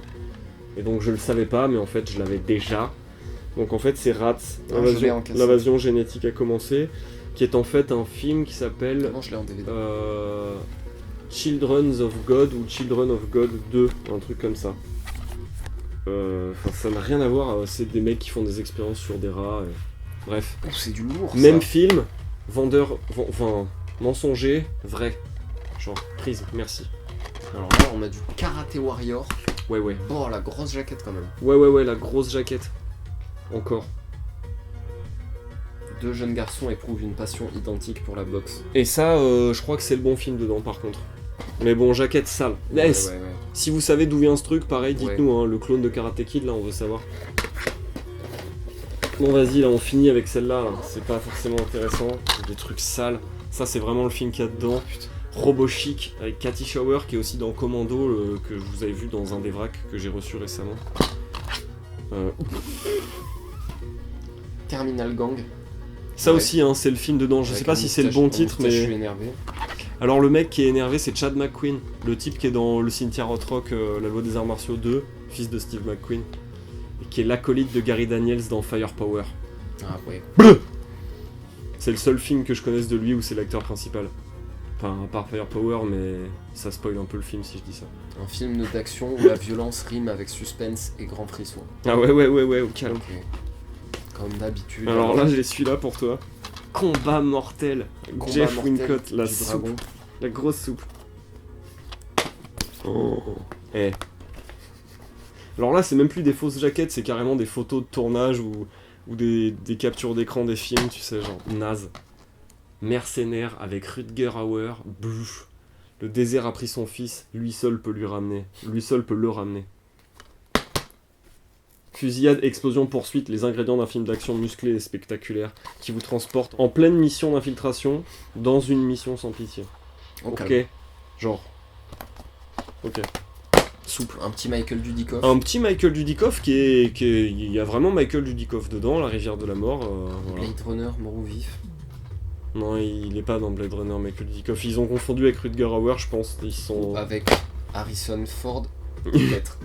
[SPEAKER 2] Et donc je le savais pas, mais en fait je l'avais déjà. Donc en fait c'est Rats,
[SPEAKER 1] Ah, je l'ai en cassette.
[SPEAKER 2] l'invasion génétique a commencé, qui est en fait un film qui s'appelle
[SPEAKER 1] Non, je l'ai en DVD.
[SPEAKER 2] Children of God ou Children of God 2, un truc comme ça. Enfin, ça n'a rien à voir, c'est des mecs qui font des expériences sur des rats. Bref.
[SPEAKER 1] Oh, c'est du lourd.
[SPEAKER 2] Même
[SPEAKER 1] ça.
[SPEAKER 2] film, enfin, mensonger, vrai. Genre, Prism, merci.
[SPEAKER 1] Alors là, on a du Karate Warrior.
[SPEAKER 2] Ouais,
[SPEAKER 1] Oh, la grosse jaquette quand même.
[SPEAKER 2] ouais, la grosse jaquette. Encore.
[SPEAKER 1] Deux jeunes garçons éprouvent une passion identique pour la boxe.
[SPEAKER 2] Et ça, je crois que c'est le bon film dedans par contre. Mais bon, jaquette sale.
[SPEAKER 1] Ouais,
[SPEAKER 2] Yes.
[SPEAKER 1] ouais.
[SPEAKER 2] Si vous savez d'où vient ce truc, pareil,
[SPEAKER 1] Ouais.
[SPEAKER 2] dites-nous, hein, le clone de Karate Kid, là, on veut savoir. Bon, vas-y, là, on finit avec celle-là, là. C'est pas forcément intéressant, des trucs sales. Ça, c'est vraiment le film qu'il y a dedans. Robo Chic, avec Cathy Shower, qui est aussi dans Commando, que vous avez vu dans un des vracs que j'ai reçu récemment.
[SPEAKER 1] Terminal Gang.
[SPEAKER 2] Ça
[SPEAKER 1] Ouais.
[SPEAKER 2] aussi, hein, c'est le film dedans. Je sais
[SPEAKER 1] Avec
[SPEAKER 2] pas
[SPEAKER 1] un
[SPEAKER 2] si c'est le
[SPEAKER 1] moustache-
[SPEAKER 2] bon
[SPEAKER 1] un
[SPEAKER 2] titre,
[SPEAKER 1] moustache,
[SPEAKER 2] mais...
[SPEAKER 1] Je suis énervé.
[SPEAKER 2] Alors le mec qui est énervé, c'est Chad McQueen, le type qui est dans le cimetière Hot Rock, la loi des arts martiaux 2, fils de Steve McQueen, et qui est l'acolyte de Gary Daniels dans Firepower.
[SPEAKER 1] Ah ouais.
[SPEAKER 2] C'est le seul film que je connaisse de lui où c'est l'acteur principal. Enfin, à part Firepower, mais ça spoil un peu le film si je dis ça.
[SPEAKER 1] Un film d'action où la violence rime avec suspense et grand frisson.
[SPEAKER 2] Ah ouais, au calme.
[SPEAKER 1] Ok. Comme d'habitude.
[SPEAKER 2] Alors là, j'ai celui-là pour toi. Combat mortel.
[SPEAKER 1] Combat
[SPEAKER 2] Jeff
[SPEAKER 1] mortel
[SPEAKER 2] Wincott, la
[SPEAKER 1] du
[SPEAKER 2] soupe.
[SPEAKER 1] dragon.
[SPEAKER 2] La grosse soupe. Oh. Eh. Alors là, c'est même plus des fausses jaquettes, c'est carrément des photos de tournage ou des captures d'écran des films, tu sais, genre naze. Mercenaire avec Rutger Hauer, bluff. Le désert a pris son fils, lui seul peut lui ramener. Lui seul peut le ramener. Fusillade, explosion, poursuite, les ingrédients d'un film d'action musclé et spectaculaire qui vous transporte en pleine mission d'infiltration dans une mission sans pitié.
[SPEAKER 1] Ok.
[SPEAKER 2] Ok. Genre. Ok.
[SPEAKER 1] Souple. Un petit Michael Dudikoff.
[SPEAKER 2] Un petit Michael Dudikoff il y a vraiment Michael Dudikoff dedans, La Rivière de la Mort. Voilà.
[SPEAKER 1] Blade Runner, mort ou vif.
[SPEAKER 2] Non, il est pas dans Blade Runner, Michael Dudikoff. Ils ont confondu avec Rutger Hauer, je pense. Ils sont.
[SPEAKER 1] Avec Harrison Ford. Peut-être.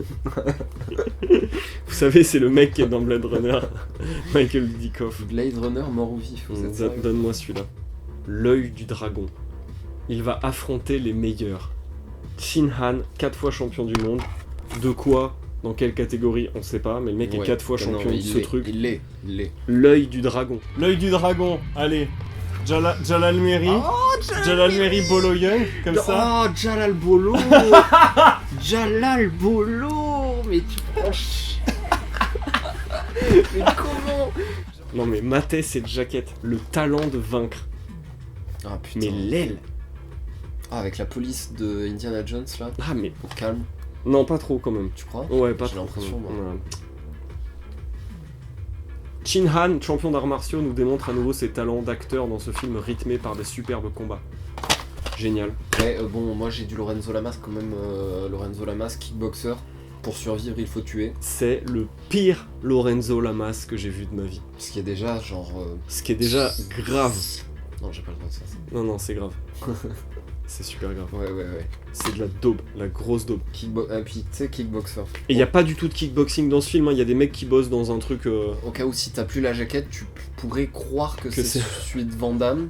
[SPEAKER 2] Vous savez, c'est le mec qui est dans Blade Runner, Michael Dudikoff.
[SPEAKER 1] Blade Runner, mort ou vif. Vous êtes sérieux ?
[SPEAKER 2] Donne-moi celui-là. L'œil du dragon. Il va affronter les meilleurs. Shin Han, 4 fois champion du monde. De quoi ? Dans quelle catégorie ? On sait pas, mais le mec est
[SPEAKER 1] Ouais.
[SPEAKER 2] 4 fois
[SPEAKER 1] Non,
[SPEAKER 2] champion
[SPEAKER 1] mais
[SPEAKER 2] de
[SPEAKER 1] il
[SPEAKER 2] ce
[SPEAKER 1] l'est,
[SPEAKER 2] truc.
[SPEAKER 1] Il l'est.
[SPEAKER 2] L'œil du dragon. L'œil du dragon, allez. Jalal Meri. Jalal Meri Bolo Young, comme ça.
[SPEAKER 1] Oh, Jalal Bolo. Jalal Bolo. Mais tu prends mais comment?
[SPEAKER 2] Non mais matez cette jaquette. Le talent de vaincre.
[SPEAKER 1] Ah putain.
[SPEAKER 2] Mais l'aile.
[SPEAKER 1] Ah, avec la police de Indiana Jones là.
[SPEAKER 2] Ah mais...
[SPEAKER 1] Au calme,
[SPEAKER 2] Non, pas trop quand même.
[SPEAKER 1] tu crois?
[SPEAKER 2] Ouais, pas
[SPEAKER 1] J'ai
[SPEAKER 2] trop.
[SPEAKER 1] l'impression,
[SPEAKER 2] quand même.
[SPEAKER 1] moi.
[SPEAKER 2] Ouais. Shin Han, champion d'arts martiaux, nous démontre à nouveau ses talents d'acteur dans ce film rythmé par des superbes combats. Génial.
[SPEAKER 1] Ouais, bon, moi j'ai du Lorenzo Lamas quand même. Lorenzo Lamas, kickboxer. Pour survivre, il faut tuer.
[SPEAKER 2] C'est le pire Lorenzo Lamas que j'ai vu de ma vie.
[SPEAKER 1] Ce qui est déjà genre.
[SPEAKER 2] Ce qui est déjà grave.
[SPEAKER 1] Non, j'ai pas le droit de faire ça.
[SPEAKER 2] Non, c'est grave. C'est super grave.
[SPEAKER 1] Ouais.
[SPEAKER 2] C'est de la daube, la grosse daube.
[SPEAKER 1] Puis tu sais, kickboxer.
[SPEAKER 2] Et il y a pas du tout de kickboxing dans ce film, il y a des mecs qui bossent dans un truc...
[SPEAKER 1] Au cas où si t'as plus la jaquette, tu pourrais croire que
[SPEAKER 2] Que
[SPEAKER 1] c'est
[SPEAKER 2] c'est-
[SPEAKER 1] celui de Van Damme.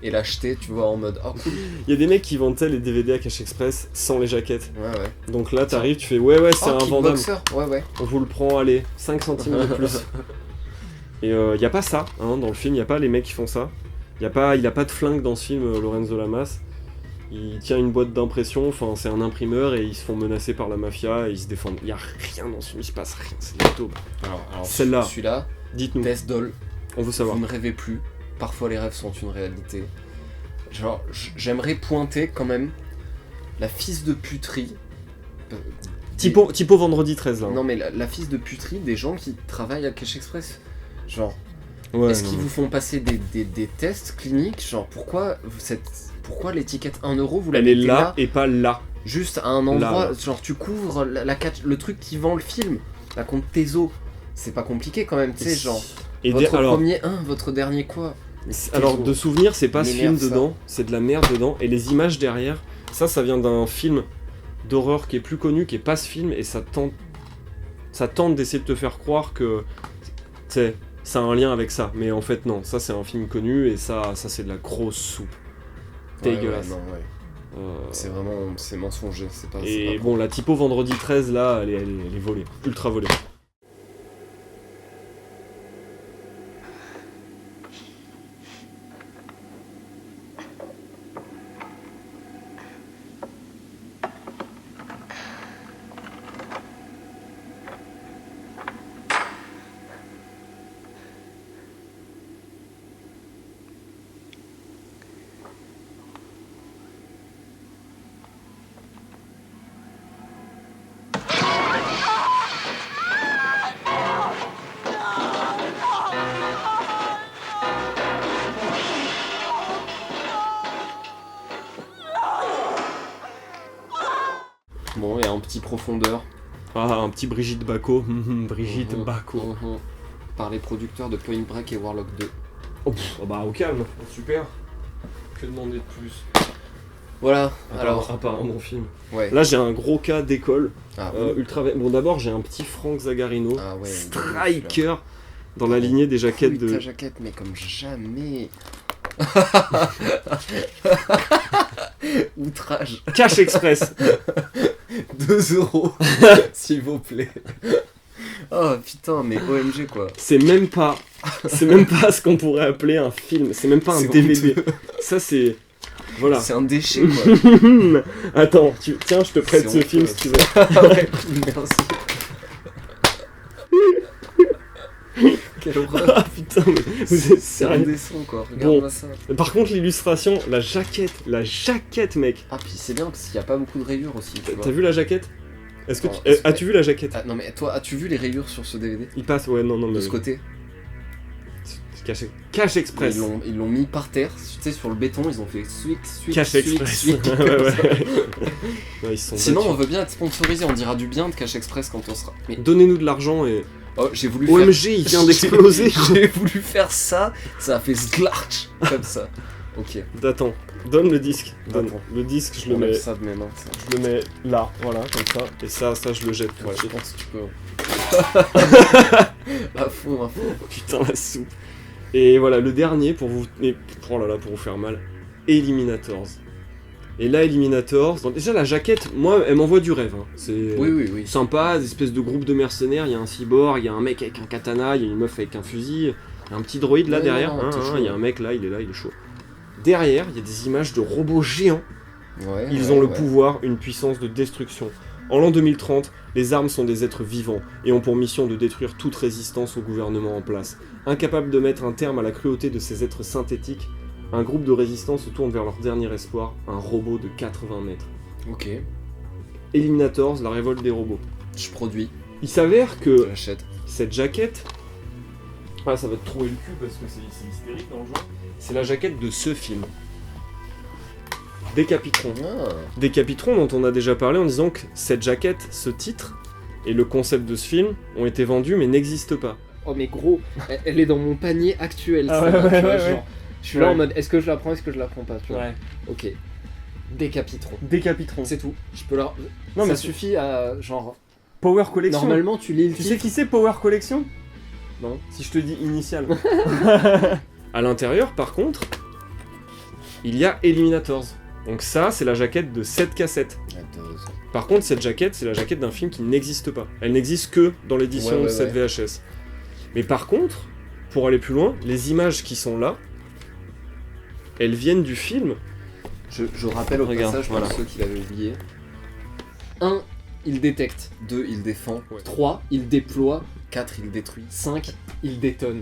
[SPEAKER 1] et l'acheter, tu vois, en mode oh cool.
[SPEAKER 2] Il y a des mecs qui vendent tu sais, les DVD à Cash Express sans les jaquettes.
[SPEAKER 1] Ouais.
[SPEAKER 2] Donc là, t'arrives, tu fais ouais, c'est
[SPEAKER 1] Oh,
[SPEAKER 2] invendable.
[SPEAKER 1] Kickboxer, ouais.
[SPEAKER 2] On vous le prend, allez, 5 centimes de plus. Et y a pas ça, hein, dans le film, y a pas les mecs qui font ça. Il a pas de flingue dans ce film, Lorenzo Lamas. Il tient une boîte d'impression, enfin c'est un imprimeur et ils se font menacer par la mafia et ils se défendent. Il y a rien dans ce film, il se passe rien, c'est de la taupe.
[SPEAKER 1] Alors
[SPEAKER 2] Celle-là.
[SPEAKER 1] Celui-là,
[SPEAKER 2] Dites-nous,
[SPEAKER 1] Death Doll,
[SPEAKER 2] on veut savoir.
[SPEAKER 1] vous ne rêvez plus. Parfois les rêves sont une réalité. Genre, j'aimerais pointer quand même la fils de puterie.
[SPEAKER 2] Typo vendredi 13 là.
[SPEAKER 1] Non mais la fils de puterie des gens qui travaillent à Cash Express. Genre,
[SPEAKER 2] Ouais,
[SPEAKER 1] est-ce
[SPEAKER 2] non.
[SPEAKER 1] qu'ils vous font passer des tests cliniques? Genre, pourquoi l'étiquette 1€, vous la
[SPEAKER 2] Elle est
[SPEAKER 1] mettez
[SPEAKER 2] là et pas là.
[SPEAKER 1] juste à un endroit,
[SPEAKER 2] Là.
[SPEAKER 1] genre tu couvres le truc qui vend le film, la compte Tezo. C'est pas compliqué quand même, tu sais, genre,
[SPEAKER 2] Et
[SPEAKER 1] votre
[SPEAKER 2] alors,
[SPEAKER 1] premier 1, votre dernier quoi.
[SPEAKER 2] alors de souvenir, c'est pas ce film
[SPEAKER 1] M'énerve, ça.
[SPEAKER 2] dedans, c'est de la merde dedans. Et les images derrière, ça vient d'un film d'horreur qui est plus connu, qui est pas ce film, et ça tente d'essayer de te faire croire que, tu sais, ça a un lien avec ça. Mais en fait non, ça c'est un film connu, et ça c'est de la grosse soupe. Dégueulasse.
[SPEAKER 1] Ouais, non, ouais. C'est vraiment, c'est mensonger, c'est pas...
[SPEAKER 2] Et
[SPEAKER 1] c'est pas
[SPEAKER 2] bon, la typo vendredi 13 là, elle est volée, ultra volée.
[SPEAKER 1] Bon, et en petit profondeur.
[SPEAKER 2] Ah, un petit Brigitte Bacot, Brigitte
[SPEAKER 1] Mhm,
[SPEAKER 2] Bacot.
[SPEAKER 1] mhm. Par les producteurs de Point Break et Warlock 2.
[SPEAKER 2] Oh, bah au calme, super. Que demander de plus?
[SPEAKER 1] Voilà,
[SPEAKER 2] Alors,
[SPEAKER 1] alors...
[SPEAKER 2] à part un bon film.
[SPEAKER 1] Ouais.
[SPEAKER 2] Là, j'ai un gros cas d'école.
[SPEAKER 1] Ah,
[SPEAKER 2] Bon, d'abord, j'ai un petit Frank Zagarino,
[SPEAKER 1] Ah ouais,
[SPEAKER 2] striker, dans la lignée des jaquettes
[SPEAKER 1] Couille, ta
[SPEAKER 2] de.
[SPEAKER 1] jaquette, mais comme jamais. Outrage.
[SPEAKER 2] Cash Express.
[SPEAKER 1] 2€, s'il vous plaît. Oh putain, mais OMG quoi.
[SPEAKER 2] C'est même pas ce qu'on pourrait appeler un film. C'est même pas un
[SPEAKER 1] C'est
[SPEAKER 2] DVD.
[SPEAKER 1] honteux.
[SPEAKER 2] Ça, c'est. Voilà.
[SPEAKER 1] C'est un déchet quoi.
[SPEAKER 2] Attends, tiens, je te prête
[SPEAKER 1] C'est
[SPEAKER 2] ce film
[SPEAKER 1] honteux.
[SPEAKER 2] si tu veux.
[SPEAKER 1] Ah ouais, merci. Quelle horreur.
[SPEAKER 2] Ah putain, mais vous êtes
[SPEAKER 1] C'est
[SPEAKER 2] sérieux?
[SPEAKER 1] indécent quoi, regarde-moi ça.
[SPEAKER 2] Par contre, l'illustration, la jaquette, mec.
[SPEAKER 1] Ah puis c'est bien parce qu'il n'y a pas beaucoup de rayures aussi, tu vois.
[SPEAKER 2] T'as vu la jaquette? Est-ce que
[SPEAKER 1] Non,
[SPEAKER 2] as-tu vu la jaquette?
[SPEAKER 1] Ah, non mais toi, as-tu vu les rayures sur ce DVD?
[SPEAKER 2] Il passe, ouais, non,
[SPEAKER 1] De
[SPEAKER 2] mais.
[SPEAKER 1] ce côté?
[SPEAKER 2] Cash Express.
[SPEAKER 1] Ils l'ont mis par terre, tu sais, sur le béton, ils ont fait suic,
[SPEAKER 2] Cash Express. Ouais,
[SPEAKER 1] comme
[SPEAKER 2] ouais.
[SPEAKER 1] ça.
[SPEAKER 2] Ouais, ils se sont
[SPEAKER 1] Sinon, on
[SPEAKER 2] battus.
[SPEAKER 1] veut bien être sponsorisé, on dira du bien de Cash Express quand on sera. Mais
[SPEAKER 2] Donnez-nous de l'argent et.
[SPEAKER 1] oh, j'ai voulu
[SPEAKER 2] OMG,
[SPEAKER 1] faire.
[SPEAKER 2] il vient d'exploser.
[SPEAKER 1] J'ai voulu faire ça, ça a fait sklarch comme ça. Ok.
[SPEAKER 2] Attends, donne le disque. Donne.
[SPEAKER 1] Attends.
[SPEAKER 2] Le disque, je le
[SPEAKER 1] On lève
[SPEAKER 2] mets.
[SPEAKER 1] ça de mes mains. Ça.
[SPEAKER 2] Je le mets là, voilà, comme ça. Et ça, je le jette.
[SPEAKER 1] Ouais, je
[SPEAKER 2] tout de
[SPEAKER 1] pense que tu peux. à fond, à fond.
[SPEAKER 2] suite. Putain, la soupe. Et voilà, le dernier pour vous. Oh là là, pour vous faire mal. Eliminators. Et là, Eliminators. Bon, déjà, la jaquette, moi, elle m'envoie du rêve. Hein. C'est.
[SPEAKER 1] Oui.
[SPEAKER 2] Sympa, des espèces de groupes de mercenaires, il y a un cyborg, il y a un mec avec un katana, il y a une meuf avec un fusil, il y a un petit droïde là
[SPEAKER 1] Ouais,
[SPEAKER 2] derrière,
[SPEAKER 1] non, t'es chaud.
[SPEAKER 2] il y a un mec là, il est chaud. Derrière, il y a des images de robots géants,
[SPEAKER 1] Ouais,
[SPEAKER 2] ils
[SPEAKER 1] ouais,
[SPEAKER 2] ont le
[SPEAKER 1] ouais.
[SPEAKER 2] pouvoir, une puissance de destruction. En l'an 2030, les armes sont des êtres vivants et ont pour mission de détruire toute résistance au gouvernement en place. Incapable de mettre un terme à la cruauté de ces êtres synthétiques, un groupe de résistants se tourne vers leur dernier espoir, un robot de 80 mètres.
[SPEAKER 1] Ok,
[SPEAKER 2] Eliminators, la révolte des robots.
[SPEAKER 1] je produis,
[SPEAKER 2] Il s'avère que
[SPEAKER 1] j'achète.
[SPEAKER 2] cette jaquette, ah ça va te trouver le cul parce que c'est hystérique dans le genre, c'est la jaquette de ce film. Décapitron.
[SPEAKER 1] Ah,
[SPEAKER 2] Décapitron dont on a déjà parlé en disant que cette jaquette, ce titre et le concept de ce film ont été vendus mais n'existent pas.
[SPEAKER 1] oh mais gros, elle est dans mon panier actuel.
[SPEAKER 2] Ah
[SPEAKER 1] celle-là,
[SPEAKER 2] ouais,
[SPEAKER 1] tu vois,
[SPEAKER 2] ouais,
[SPEAKER 1] genre,
[SPEAKER 2] ouais.
[SPEAKER 1] je suis là
[SPEAKER 2] Ouais.
[SPEAKER 1] en mode, est-ce que je la prends, est-ce que je la prends pas, tu vois. Ok. Décapitron.
[SPEAKER 2] Décapitron.
[SPEAKER 1] C'est tout. Je peux la.
[SPEAKER 2] Non,
[SPEAKER 1] ça
[SPEAKER 2] mais
[SPEAKER 1] suffit à genre.
[SPEAKER 2] Power Collection.
[SPEAKER 1] Normalement, tu lis le
[SPEAKER 2] Tu sais
[SPEAKER 1] titre.
[SPEAKER 2] qui c'est Power Collection?
[SPEAKER 1] Non.
[SPEAKER 2] Si je te dis initial. À l'intérieur, par contre, il y a Eliminators. Donc ça, c'est la jaquette de cette cassette. Par contre, cette jaquette, c'est la jaquette d'un film qui n'existe pas. Elle n'existe que dans l'édition de cette VHS. Mais par contre, pour aller plus loin, les images qui sont là, elles viennent du film.
[SPEAKER 1] Je rappelle au passage pour ceux qui l'avaient oublié. 1. Il détecte. 2. Il défend. 3. Il déploie. 4. Il détruit. 5. Il détonne.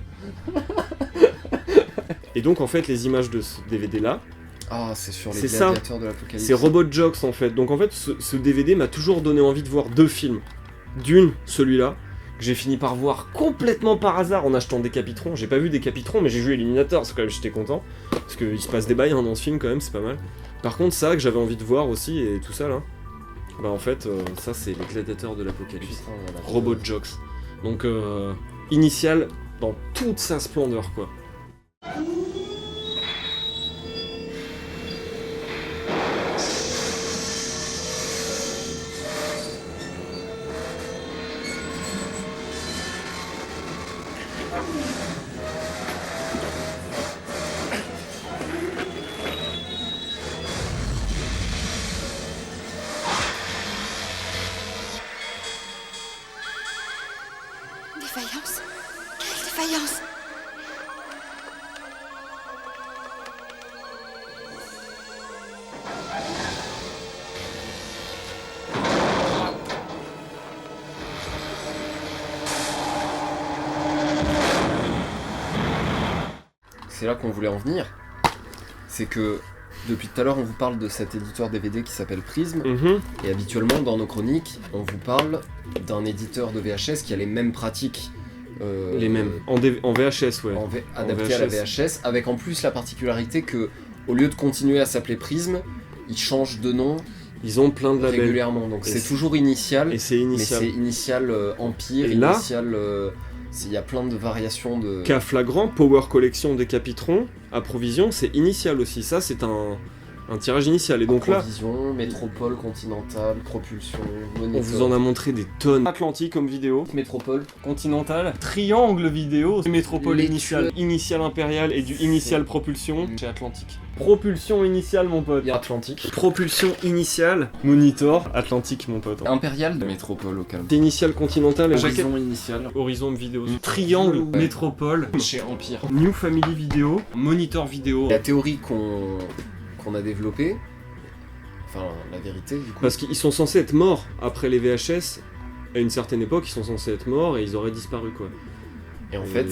[SPEAKER 2] Et donc en fait, les images de ce DVD là,
[SPEAKER 1] c'est sur les
[SPEAKER 2] c'est
[SPEAKER 1] gladiateurs de l'Apocalypse.
[SPEAKER 2] C'est Robot Jox en fait. Donc en fait, ce DVD m'a toujours donné envie de voir 2 films. D'une, celui-là, que j'ai fini par voir complètement par hasard en achetant Décapitron. J'ai pas vu Décapitron, mais j'ai vu Eliminator, c'est quand même, j'étais content. Parce qu'il se passe des bails dans ce film quand même, c'est pas mal. Par contre, ça que j'avais envie de voir aussi, et tout ça là, bah en fait, ça c'est les gladiateurs de l'Apocalypse. Robot Jox. Donc, Initial dans toute sa splendeur quoi.
[SPEAKER 8] Défaillance? Quelle défaillance?
[SPEAKER 1] C'est là qu'on voulait en venir. C'est que depuis tout à l'heure, on vous parle de cet éditeur DVD qui s'appelle Prism. Et habituellement, dans nos chroniques, on vous parle d'un éditeur de VHS qui a les mêmes pratiques.
[SPEAKER 2] Les mêmes. En VHS, ouais.
[SPEAKER 1] Adapté à la VHS, avec en plus la particularité que, au lieu de continuer à s'appeler Prism, ils changent de nom.
[SPEAKER 2] Ils ont plein de labels.
[SPEAKER 1] Régulièrement. Donc c'est toujours Initial.
[SPEAKER 2] Et c'est Initial.
[SPEAKER 1] Mais c'est Initial Empire,
[SPEAKER 2] et là,
[SPEAKER 1] Initial. Il y a plein de variations de.
[SPEAKER 2] Cas flagrant, Power Collection Décapitron, Approvision, c'est Initial aussi. Ça, c'est un tirage initial. Et donc
[SPEAKER 1] Approvision, Métropole, Continental, Propulsion, Monitor.
[SPEAKER 2] On vous en a montré des tonnes. Atlantique comme vidéo.
[SPEAKER 1] Métropole.
[SPEAKER 2] Continental. Triangle vidéo. Métropole Initial. Initial Impérial et du Initial Propulsion chez Atlantique. Propulsion initiale, mon pote.
[SPEAKER 1] Il y a Atlantique.
[SPEAKER 2] Propulsion initiale. Monitor. Atlantique, mon pote.
[SPEAKER 1] Impérial de Métropole au calme.
[SPEAKER 2] C'est Initial Continental.
[SPEAKER 1] Horizon Initial.
[SPEAKER 2] Horizon Vidéo. Triangle.
[SPEAKER 1] Ouais.
[SPEAKER 2] Métropole.
[SPEAKER 1] Chez Empire.
[SPEAKER 2] New Family Vidéo. Monitor Vidéo.
[SPEAKER 1] La théorie qu'on a développée, enfin la vérité du coup.
[SPEAKER 2] Parce qu'ils sont censés être morts après les VHS. À une certaine époque, ils sont censés être morts et ils auraient disparu quoi.
[SPEAKER 1] Et en fait,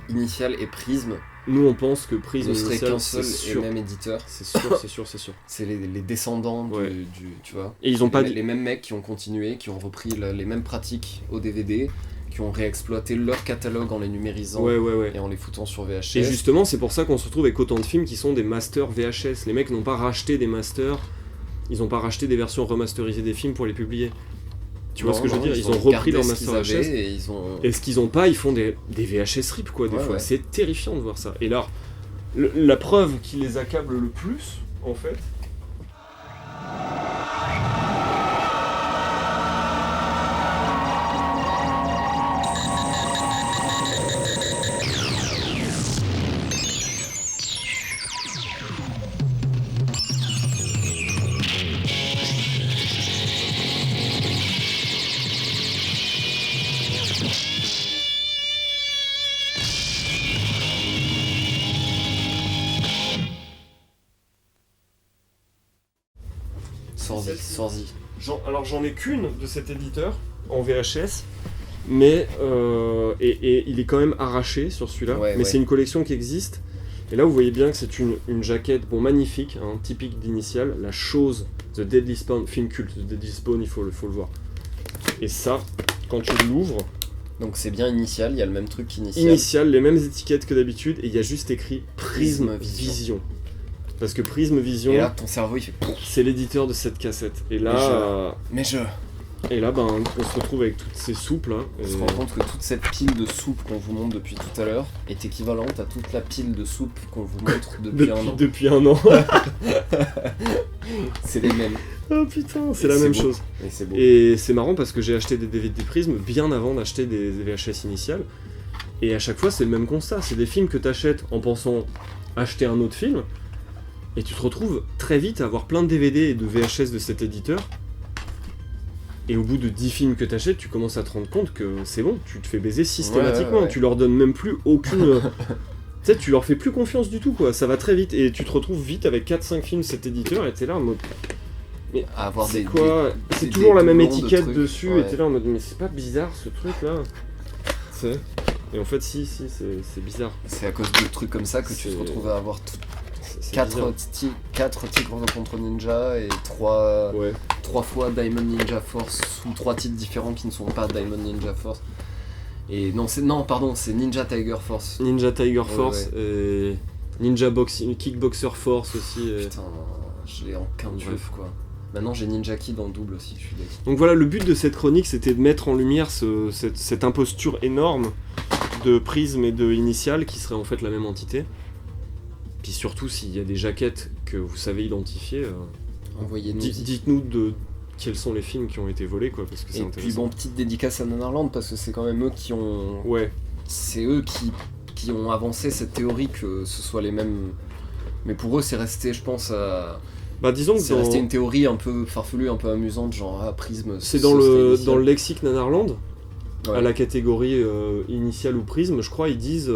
[SPEAKER 1] Initial et Prism.
[SPEAKER 2] Nous on pense que Prism
[SPEAKER 1] ne serait qu'un seul
[SPEAKER 2] et
[SPEAKER 1] même éditeur.
[SPEAKER 2] C'est sûr, c'est sûr, c'est sûr.
[SPEAKER 1] C'est les descendants du, tu vois.
[SPEAKER 2] Et ils ont pas
[SPEAKER 1] les mêmes mecs qui ont continué, qui ont repris les mêmes pratiques au DVD, qui ont réexploité leur catalogue en les numérisant et en les foutant sur VHS.
[SPEAKER 2] Et justement, c'est pour ça qu'on se retrouve avec autant de films qui sont des masters VHS. Les mecs n'ont pas racheté des masters, ils n'ont pas racheté des versions remasterisées des films pour les publier. Tu vois ce que je veux dire? Ils ont repris leur master VHS. Et ce qu'ils ont pas, ils font des VHS RIP quoi, des fois. C'est terrifiant de voir ça. Et là, la preuve qui les accable le plus, en fait.
[SPEAKER 1] Sorzy.
[SPEAKER 2] Alors j'en ai qu'une de cet éditeur en VHS, mais et il est quand même arraché sur celui-là. Mais c'est une collection qui existe. Et là vous voyez bien que c'est une jaquette magnifique, hein, typique d'Initial, la chose, The Deadly Spawn, film culte, The Deadly Spawn, il faut le voir. Et ça, quand tu l'ouvres.
[SPEAKER 1] Donc c'est bien Initial, il y a le même truc qu'Initial.
[SPEAKER 2] Initial, les mêmes étiquettes que d'habitude, et il y a juste écrit Prism Vision. Parce que Prism Vision,
[SPEAKER 1] et là ton cerveau il fait
[SPEAKER 2] c'est l'éditeur de cette cassette. Et là, Et là, on se retrouve avec toutes ces soupes là.
[SPEAKER 1] On se rend compte que toute cette pile de soupe qu'on vous montre depuis tout à l'heure est équivalente à toute la pile de soupe qu'on vous montre depuis un an.
[SPEAKER 2] Depuis un an.
[SPEAKER 1] C'est les mêmes.
[SPEAKER 2] Oh putain, c'est la même chose.
[SPEAKER 1] Et c'est beau.
[SPEAKER 2] Et c'est marrant parce que j'ai acheté des DVD Prism bien avant d'acheter des VHS initiales. Et à chaque fois, c'est le même constat. C'est des films que t'achètes en pensant acheter un autre film. Et tu te retrouves très vite à avoir plein de DVD et de VHS de cet éditeur. Et au bout de 10 films que t'achètes, tu commences à te rendre compte que c'est bon, tu te fais baiser systématiquement.
[SPEAKER 1] Ouais.
[SPEAKER 2] Tu leur donnes même plus aucune... tu sais, tu leur fais plus confiance du tout, quoi. Ça va très vite. Et tu te retrouves vite avec 4-5 films de cet éditeur et t'es là en mode... Mais
[SPEAKER 1] À avoir
[SPEAKER 2] c'est
[SPEAKER 1] des,
[SPEAKER 2] quoi
[SPEAKER 1] des-
[SPEAKER 2] C'est
[SPEAKER 1] des-
[SPEAKER 2] toujours la
[SPEAKER 1] des
[SPEAKER 2] même
[SPEAKER 1] doublons de
[SPEAKER 2] étiquette
[SPEAKER 1] trucs,
[SPEAKER 2] dessus
[SPEAKER 1] ouais.
[SPEAKER 2] et t'es là en mode mais c'est pas bizarre ce truc là. C'est... Et en fait si, c'est bizarre.
[SPEAKER 1] C'est à cause de trucs comme ça que tu
[SPEAKER 2] C'est-
[SPEAKER 1] te retrouves à avoir
[SPEAKER 2] C'est
[SPEAKER 1] 4
[SPEAKER 2] bizarre.
[SPEAKER 1] Tigres contre Ninja et 3
[SPEAKER 2] Ouais.
[SPEAKER 1] fois Diamond Ninja Force ou 3 titres différents qui ne sont pas Diamond Ninja Force. Et non, c'est Ninja Tiger Force.
[SPEAKER 2] Ninja Tiger Force et Ninja Kickboxer Force aussi.
[SPEAKER 1] Putain, je l'ai en quintuf quoi. Maintenant j'ai Ninja Kid en double aussi, je suis déçu.
[SPEAKER 2] Donc voilà, le but de cette chronique c'était de mettre en lumière cette imposture énorme de Prism et de Initial qui serait en fait la même entité. Puis surtout s'il y a des jaquettes que vous savez identifier,
[SPEAKER 1] Envoyez-nous.
[SPEAKER 2] dites-nous de quels sont les films qui ont été volés quoi, parce que c'est
[SPEAKER 1] Et
[SPEAKER 2] intéressant.
[SPEAKER 1] puis bon, petite dédicace à Nanarland parce que c'est quand même eux qui ont...
[SPEAKER 2] Ouais,
[SPEAKER 1] C'est eux qui ont avancé cette théorie que ce soit les mêmes... Mais pour eux c'est resté, je pense,
[SPEAKER 2] bah disons que
[SPEAKER 1] c'est resté une théorie un peu farfelue, un peu amusante, genre Prism...
[SPEAKER 2] c'est
[SPEAKER 1] ce
[SPEAKER 2] dans
[SPEAKER 1] serait
[SPEAKER 2] le
[SPEAKER 1] Initial.
[SPEAKER 2] lexique Nanarland.
[SPEAKER 1] Ouais.
[SPEAKER 2] À la catégorie initiale ou prisme, je crois, ils disent,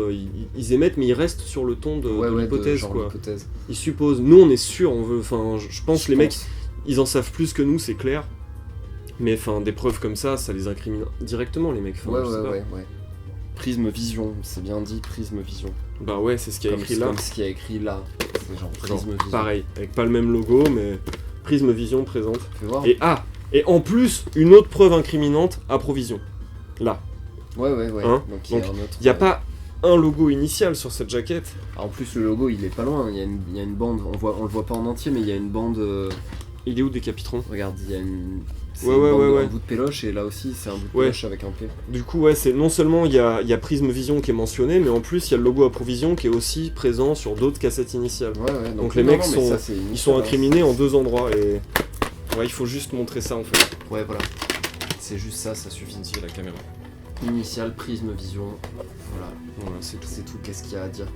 [SPEAKER 2] ils émettent, mais ils restent sur le ton de l'hypothèse,
[SPEAKER 1] genre
[SPEAKER 2] quoi.
[SPEAKER 1] l'hypothèse.
[SPEAKER 2] Ils supposent, nous on est sûr, on veut, enfin, je pense que les mecs,
[SPEAKER 1] pense.
[SPEAKER 2] ils en savent plus que nous, c'est clair. Mais enfin, des preuves comme ça les incrimine directement, les mecs. Enfin,
[SPEAKER 1] Ouais,
[SPEAKER 2] je sais pas.
[SPEAKER 1] ouais. Prisme Vision, c'est bien dit, Prisme Vision.
[SPEAKER 2] Bah ouais, c'est ce qu'il y a écrit là.
[SPEAKER 1] Comme ce qu'il y a écrit là. C'est genre
[SPEAKER 2] Genre,
[SPEAKER 1] Prisme Vision.
[SPEAKER 2] pareil, avec pas le même logo, mais Prisme Vision présente.
[SPEAKER 1] Fais voir.
[SPEAKER 2] Et en plus, une autre preuve incriminante à Provision. Là.
[SPEAKER 1] Ouais.
[SPEAKER 2] Hein
[SPEAKER 1] Donc il y a
[SPEAKER 2] Donc,
[SPEAKER 1] un autre.
[SPEAKER 2] Il n'y a pas un logo initial sur cette jaquette.
[SPEAKER 1] En plus, le logo il est pas loin, il y a une bande, on le voit pas en entier, mais il y a une bande.
[SPEAKER 2] Il est où Décapitron?
[SPEAKER 1] Regarde, il y a une. C'est
[SPEAKER 2] Ouais,
[SPEAKER 1] une
[SPEAKER 2] ouais,
[SPEAKER 1] bande
[SPEAKER 2] ouais,
[SPEAKER 1] un
[SPEAKER 2] ouais.
[SPEAKER 1] bout de péloche, et là aussi c'est un bout de
[SPEAKER 2] Ouais.
[SPEAKER 1] péloche avec un P.
[SPEAKER 2] Du coup, ouais, c'est non seulement il y a Prism Vision qui est mentionné, mais en plus il y a le logo à Provision qui est aussi présent sur d'autres cassettes initiales.
[SPEAKER 1] Ouais,
[SPEAKER 2] Donc les mecs
[SPEAKER 1] mais
[SPEAKER 2] sont-
[SPEAKER 1] ça, c'est
[SPEAKER 2] Ils
[SPEAKER 1] initial,
[SPEAKER 2] sont
[SPEAKER 1] hein.
[SPEAKER 2] incriminés en deux endroits et ouais, il faut juste montrer ça en fait.
[SPEAKER 1] Ouais, voilà. C'est juste ça, ça suffit.
[SPEAKER 2] Ici la caméra.
[SPEAKER 1] Initial, Prisme Vision. Voilà,
[SPEAKER 2] Voilà, c'est tout.
[SPEAKER 1] c'est tout, qu'est-ce qu'il y a à dire.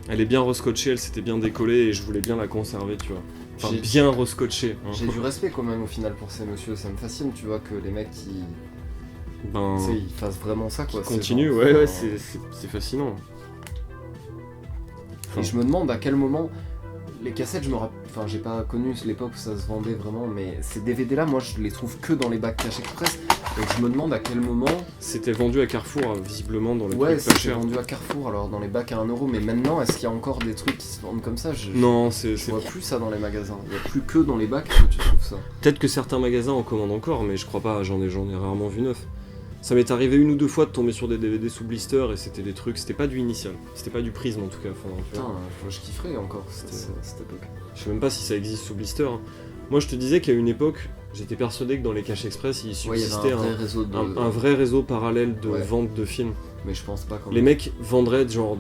[SPEAKER 2] Elle est bien rescotchée, elle s'était bien décollée et je voulais bien la conserver, tu vois. Enfin,
[SPEAKER 1] J'ai-
[SPEAKER 2] bien rescotchée. Hein.
[SPEAKER 1] J'ai du respect quand même au final pour ces messieurs, ça me fascine, tu vois, que les mecs qui.
[SPEAKER 2] Ben,
[SPEAKER 1] Tu sais, ils fassent vraiment ça quoi. c'est
[SPEAKER 2] continue,
[SPEAKER 1] genre,
[SPEAKER 2] ouais,
[SPEAKER 1] enfin,
[SPEAKER 2] c'est fascinant.
[SPEAKER 1] Et je me demande à quel moment les cassettes, enfin j'ai pas connu l'époque où ça se vendait vraiment, mais ces DVD là, moi je les trouve que dans les bacs Cash Express. Donc je me demande à quel moment.
[SPEAKER 2] C'était vendu à Carrefour, visiblement, dans les
[SPEAKER 1] Ouais,
[SPEAKER 2] trucs pas
[SPEAKER 1] c'est
[SPEAKER 2] chers.
[SPEAKER 1] vendu à Carrefour, alors dans les bacs à 1€, mais maintenant est-ce qu'il y a encore des trucs qui se vendent comme ça?
[SPEAKER 2] Non,
[SPEAKER 1] Je
[SPEAKER 2] c'est
[SPEAKER 1] vois plus ça dans les magasins. Il y a plus que dans les bacs que tu trouves ça.
[SPEAKER 2] peut-être que certains magasins en commandent encore, mais je crois pas, j'en ai rarement vu neuf. Ça m'est arrivé une ou deux fois de tomber sur des DVD sous blister et c'était des trucs, c'était pas du initial, c'était pas du prisme en tout cas. Enfin, tu vois.
[SPEAKER 1] Putain, je kifferais encore cette époque.
[SPEAKER 2] Je sais même pas si ça existe sous blister. Hein. Moi je te disais qu'à une époque, j'étais persuadé que dans les Cash Express il
[SPEAKER 1] Ouais, il y
[SPEAKER 2] subsistait
[SPEAKER 1] avait un vrai réseau de.
[SPEAKER 2] un vrai réseau parallèle de
[SPEAKER 1] Ouais.
[SPEAKER 2] vente de films.
[SPEAKER 1] Mais je pense pas quand même.
[SPEAKER 2] Les mecs vendraient genre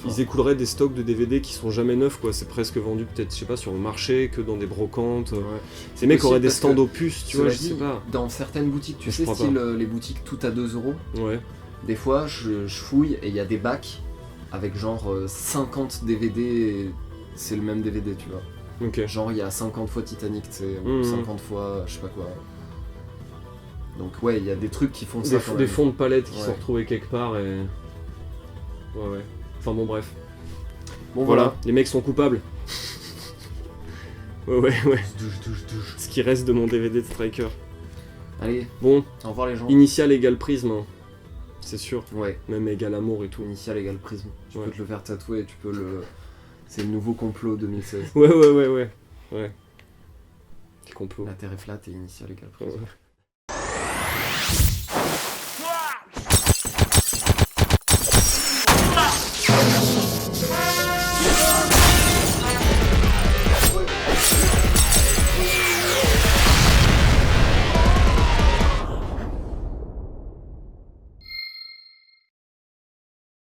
[SPEAKER 2] ils écouleraient des stocks de DVD qui sont jamais neufs quoi, c'est presque vendu peut-être, je sais pas, sur le marché, que dans des brocantes.
[SPEAKER 1] Ouais.
[SPEAKER 2] Ces mecs
[SPEAKER 1] Possible
[SPEAKER 2] auraient des
[SPEAKER 1] parce
[SPEAKER 2] stands
[SPEAKER 1] que,
[SPEAKER 2] aux puces, tu vois, je
[SPEAKER 1] Cela
[SPEAKER 2] sais
[SPEAKER 1] dit,
[SPEAKER 2] pas.
[SPEAKER 1] dans certaines boutiques, tu
[SPEAKER 2] Je
[SPEAKER 1] sais,
[SPEAKER 2] crois
[SPEAKER 1] style
[SPEAKER 2] pas.
[SPEAKER 1] les boutiques tout à 2€,
[SPEAKER 2] Ouais.
[SPEAKER 1] des fois je fouille et il y a des bacs avec genre 50 DVD, et c'est le même DVD, tu vois.
[SPEAKER 2] Ok.
[SPEAKER 1] Genre il y a 50 fois Titanic, tu sais, ou
[SPEAKER 2] Mhm.
[SPEAKER 1] 50 fois je sais pas quoi. Donc ouais, il y a des trucs qui font ça quand
[SPEAKER 2] Des
[SPEAKER 1] même.
[SPEAKER 2] fonds de palette qui
[SPEAKER 1] Ouais.
[SPEAKER 2] sont retrouvés quelque part et. Ouais. Enfin bon, bref.
[SPEAKER 1] Bon
[SPEAKER 2] Voilà, les mecs sont coupables. ouais.
[SPEAKER 1] Douche.
[SPEAKER 2] Ce qui reste de mon DVD de Striker.
[SPEAKER 1] Allez,
[SPEAKER 2] Bon,
[SPEAKER 1] au revoir les gens.
[SPEAKER 2] initial égale prisme. Hein. C'est sûr.
[SPEAKER 1] Ouais,
[SPEAKER 2] Même égal amour et tout.
[SPEAKER 1] initial égale prisme. Tu
[SPEAKER 2] Ouais.
[SPEAKER 1] peux te le faire tatouer et tu peux le... C'est le nouveau complot 2016.
[SPEAKER 2] Ouais. Ouais. Complot.
[SPEAKER 1] La Terre est flat et initial égale prisme.
[SPEAKER 2] Ouais.